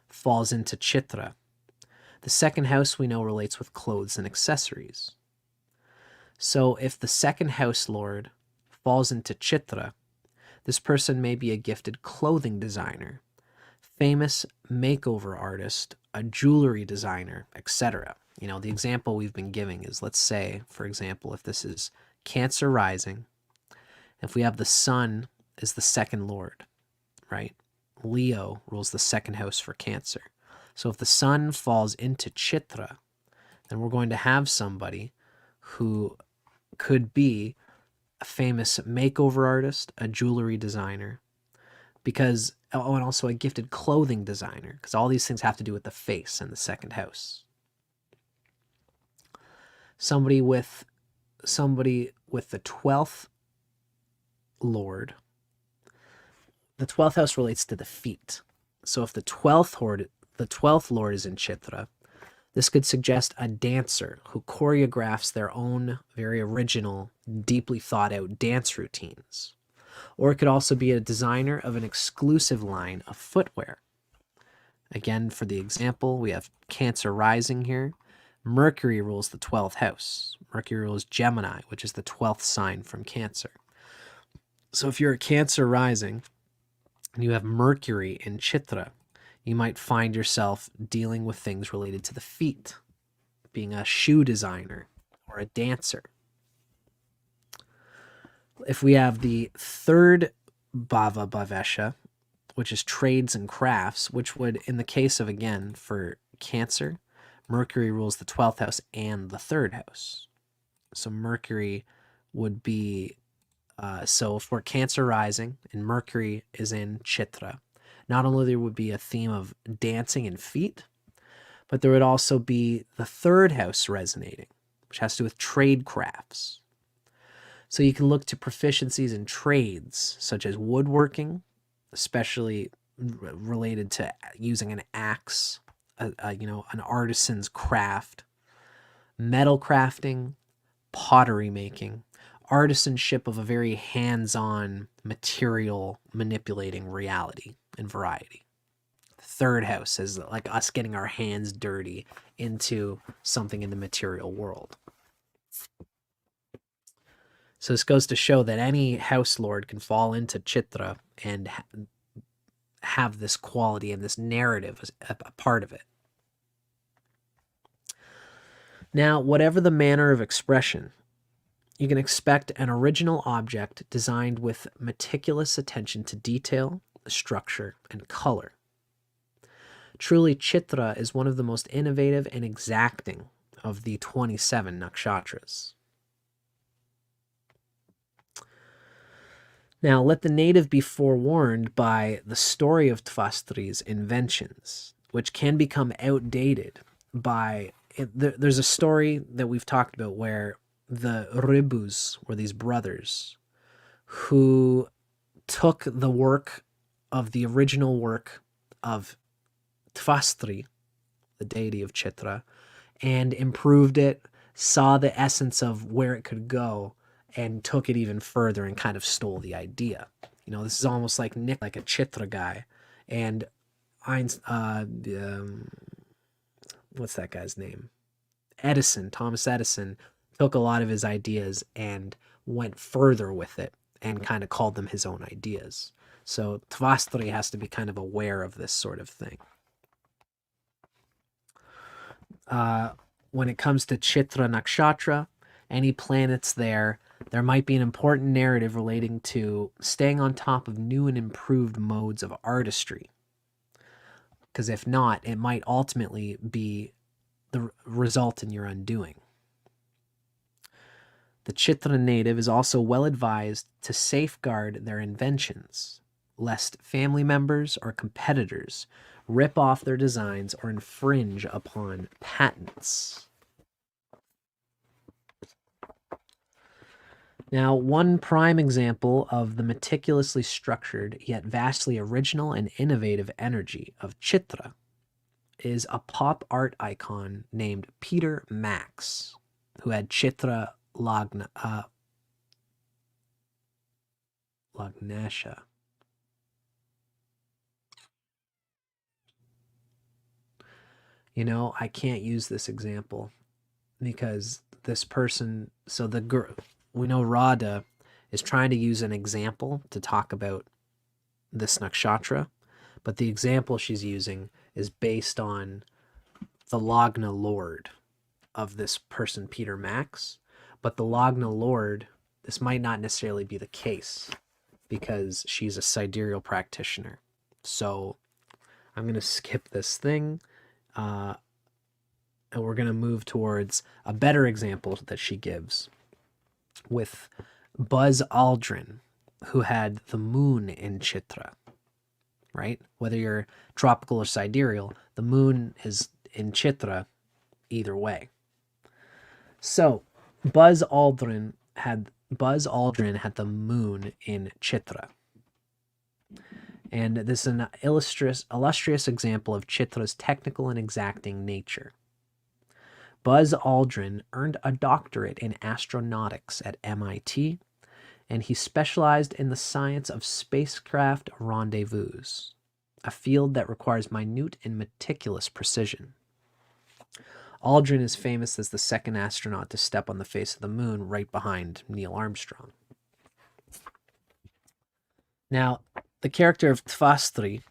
falls into Chitra, the second house we know relates with clothes and accessories. So if the second house lord falls into Chitra, this person may be a gifted clothing designer, famous makeover artist, a jewelry designer, etc. You know, the example we've been giving is, let's say, for example, if this is Cancer rising, if we have the sun as the second lord, right? Leo rules the second house for Cancer. So if the sun falls into Chitra, then we're going to have somebody who could be a famous makeover artist, a jewelry designer, and also a gifted clothing designer, because all these things have to do with the face in the second house. Somebody with the 12th lord. The 12th house relates to the feet. So if the 12th lord is in Chitra, this could suggest a dancer who choreographs their own very original, deeply thought out dance routines. Or it could also be a designer of an exclusive line of footwear. Again, for the example, we have Cancer rising here. Mercury rules the 12th house. Mercury rules Gemini, which is the 12th sign from Cancer. So if you're a Cancer rising and you have Mercury in Chitra, you might find yourself dealing with things related to the feet, being a shoe designer or a dancer. If we have the third bhava bhavesha, which is trades and crafts, which would, in the case of, again, for Cancer, Mercury rules the 12th house and the 3rd house. So Mercury would be, so if we're Cancer rising and Mercury is in Chitra, not only there would be a theme of dancing and feet, but there would also be the 3rd house resonating, which has to do with trade crafts. So you can look to proficiencies in trades, such as woodworking, especially related to using an axe, an artisan's craft, metal crafting, pottery making, artisanship of a very hands-on material manipulating reality and variety. The third house is like us getting our hands dirty into something in the material world. So this goes to show that any house lord can fall into Chitra and have this quality and this narrative as a part of it. Now, whatever the manner of expression, you can expect an original object designed with meticulous attention to detail, structure, and color. Truly, Chitra is one of the most innovative and exacting of the 27 nakshatras. Now, let the native be forewarned by the story of Tvastri's inventions, which can become outdated by... There's a story that we've talked about where the Ribus were these brothers who took the work of the original work of Tvastri, the deity of Chitra, and improved it, saw the essence of where it could go, and took it even further and kind of stole the idea. This is almost like Nick, like a Chitra guy, and Ernst, what's that guy's name? Thomas Edison, took a lot of his ideas and went further with it and kind of called them his own ideas. So Tvastri has to be kind of aware of this sort of thing. When it comes to Chitra Nakshatra, any planets there might be an important narrative relating to staying on top of new and improved modes of artistry. Because if not, it might ultimately be the result in your undoing. The Chitra native is also well advised to safeguard their inventions, lest family members or competitors rip off their designs or infringe upon patents. Now, one prime example of the meticulously structured yet vastly original and innovative energy of Chitra is a pop art icon named Peter Max, who had Chitra Lagnasha. I can't use this example because this person, so the girl, we know Radhe is trying to use an example to talk about this nakshatra, but the example she's using is based on the Lagna Lord of this person, Peter Max. But the Lagna Lord, this might not necessarily be the case because she's a sidereal practitioner. So I'm going to skip this thing. And we're going to move towards a better example that she gives with Buzz Aldrin, who had the moon in Chitra, right? Whether you're tropical or sidereal, the moon is in Chitra either way. So Buzz Aldrin had the moon in Chitra. And this is an illustrious example of Chitra's technical and exacting nature. Buzz Aldrin earned a doctorate in astronautics at MIT, and he specialized in the science of spacecraft rendezvous, a field that requires minute and meticulous precision. Aldrin is famous as the second astronaut to step on the face of the moon, right behind Neil Armstrong. Now, the character of Tvastri,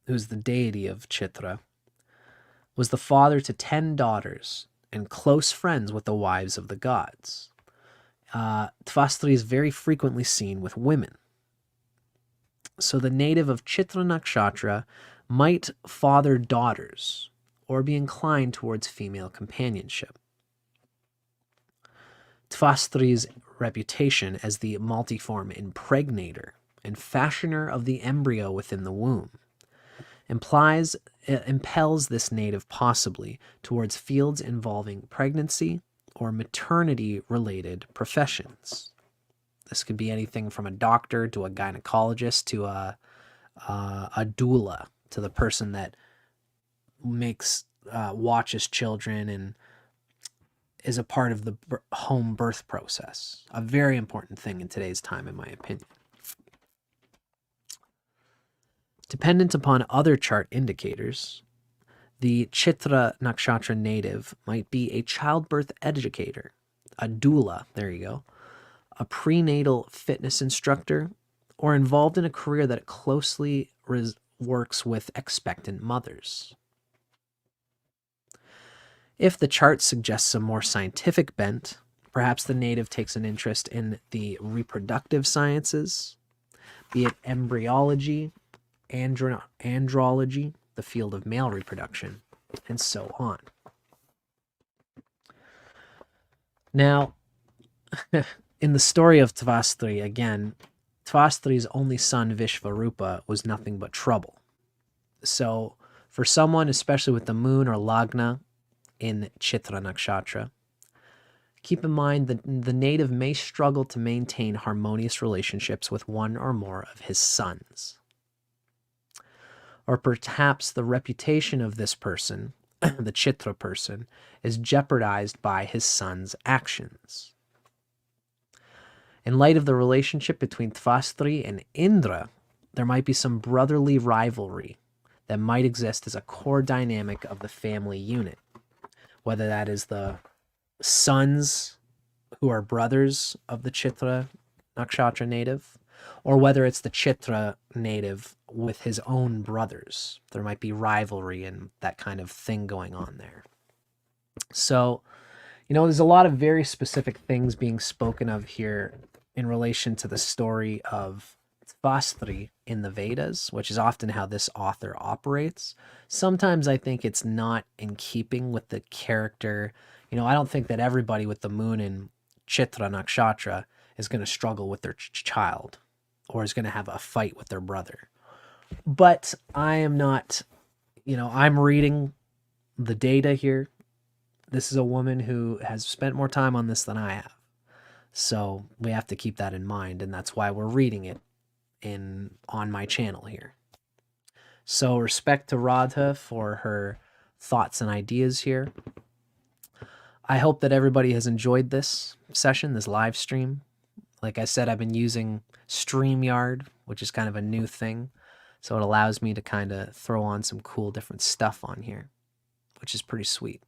who's the deity of Chitra, was the father to 10 daughters and close friends with the wives of the gods. Tvastri is very frequently seen with women. So the native of Chitra Nakshatra might father daughters or be inclined towards female companionship. Tvastri's reputation as the multiform impregnator and fashioner of the embryo within the womb impels this native possibly towards fields involving pregnancy or maternity-related professions. This could be anything from a doctor to a gynecologist to a doula, to the person that watches children and is a part of the home birth process. A very important thing in today's time, in my opinion. Dependent upon other chart indicators, the Chitra Nakshatra native might be a childbirth educator, a doula, there you go, a prenatal fitness instructor, or involved in a career that closely works with expectant mothers. If the chart suggests a more scientific bent, perhaps the native takes an interest in the reproductive sciences, be it embryology, andrology, the field of male reproduction, and so on. Now, in the story of Tvastri, again, Tvastri's only son Vishvarupa was nothing but trouble. So for someone, especially with the moon or lagna in Chitra Nakshatra, keep in mind that the native may struggle to maintain harmonious relationships with one or more of his sons. Or perhaps the reputation of this person, the Chitra person, is jeopardized by his son's actions. In light of the relationship between Tvastri and Indra, there might be some brotherly rivalry that might exist as a core dynamic of the family unit, whether that is the sons who are brothers of the Chitra Nakshatra native, or whether it's the Chitra native with his own brothers. There might be rivalry and that kind of thing going on there. So, there's a lot of very specific things being spoken of here in relation to the story of Tvastri in the Vedas, which is often how this author operates. Sometimes I think it's not in keeping with the character. I don't think that everybody with the moon in Chitra Nakshatra is going to struggle with their child or is going to have a fight with their brother. But I am not, I'm reading the data here. This is a woman who has spent more time on this than I have. So we have to keep that in mind, and that's why we're reading it on my channel here. So respect to Radhe for her thoughts and ideas here. I hope that everybody has enjoyed this session, this live stream. Like I said, I've been using StreamYard, which is kind of a new thing. So it allows me to kind of throw on some cool different stuff on here, which is pretty sweet.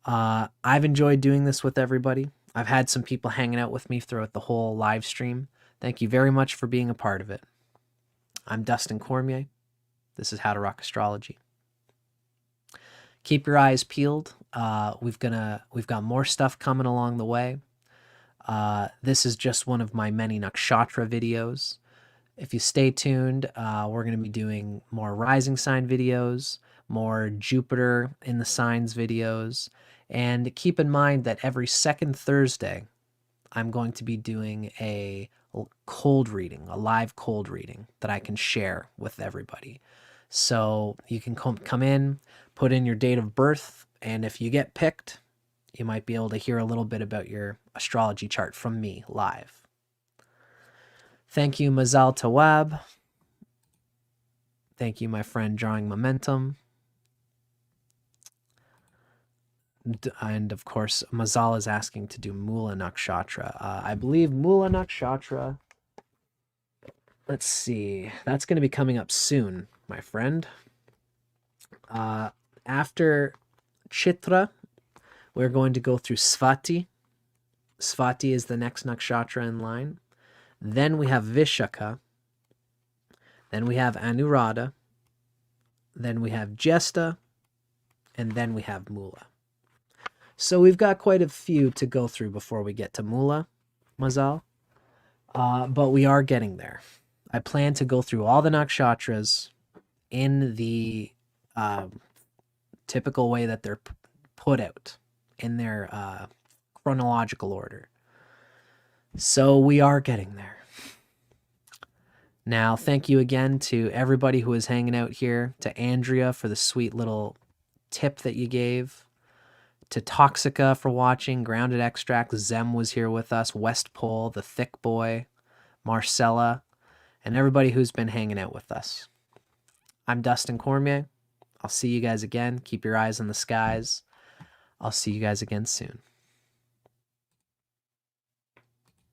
I've enjoyed doing this with everybody. I've had some people hanging out with me throughout the whole live stream. Thank you very much for being a part of it. I'm Dustin Cormier. This is How to Rock Astrology. Keep your eyes peeled. We've got more stuff coming along the way. This is just one of my many nakshatra videos. If you stay tuned, we're going to be doing more rising sign videos, more Jupiter in the signs videos, and keep in mind that every second Thursday, I'm going to be doing a cold reading, a live cold reading that I can share with everybody. So you can come in, put in your date of birth, and if you get picked, you might be able to hear a little bit about your astrology chart from me live. Thank you, Mazal Tawab. Thank you, my friend Drawing Momentum. And of course, Mazal is asking to do Mula Nakshatra. I believe Mula Nakshatra, let's see, that's going to be coming up soon, my friend. After Chitra, we're going to go through Svati. Svati is the next nakshatra in line. Then we have Vishaka. Then we have Anuradha. Then we have Jesta. And then we have Mula. So we've got quite a few to go through before we get to Mula, Mazal. But we are getting there. I plan to go through all the nakshatras in the typical way that they're put out, in their chronological order. So we are getting there. Now, thank you again to everybody who is hanging out here, to Andrea for the sweet little tip that you gave, to Toxica for watching, Grounded Extract, Zem was here with us, West Pole, The Thick Boy, Marcella, and everybody who's been hanging out with us. I'm Dustin Cormier. I'll see you guys again. Keep your eyes on the skies. I'll see you guys again soon.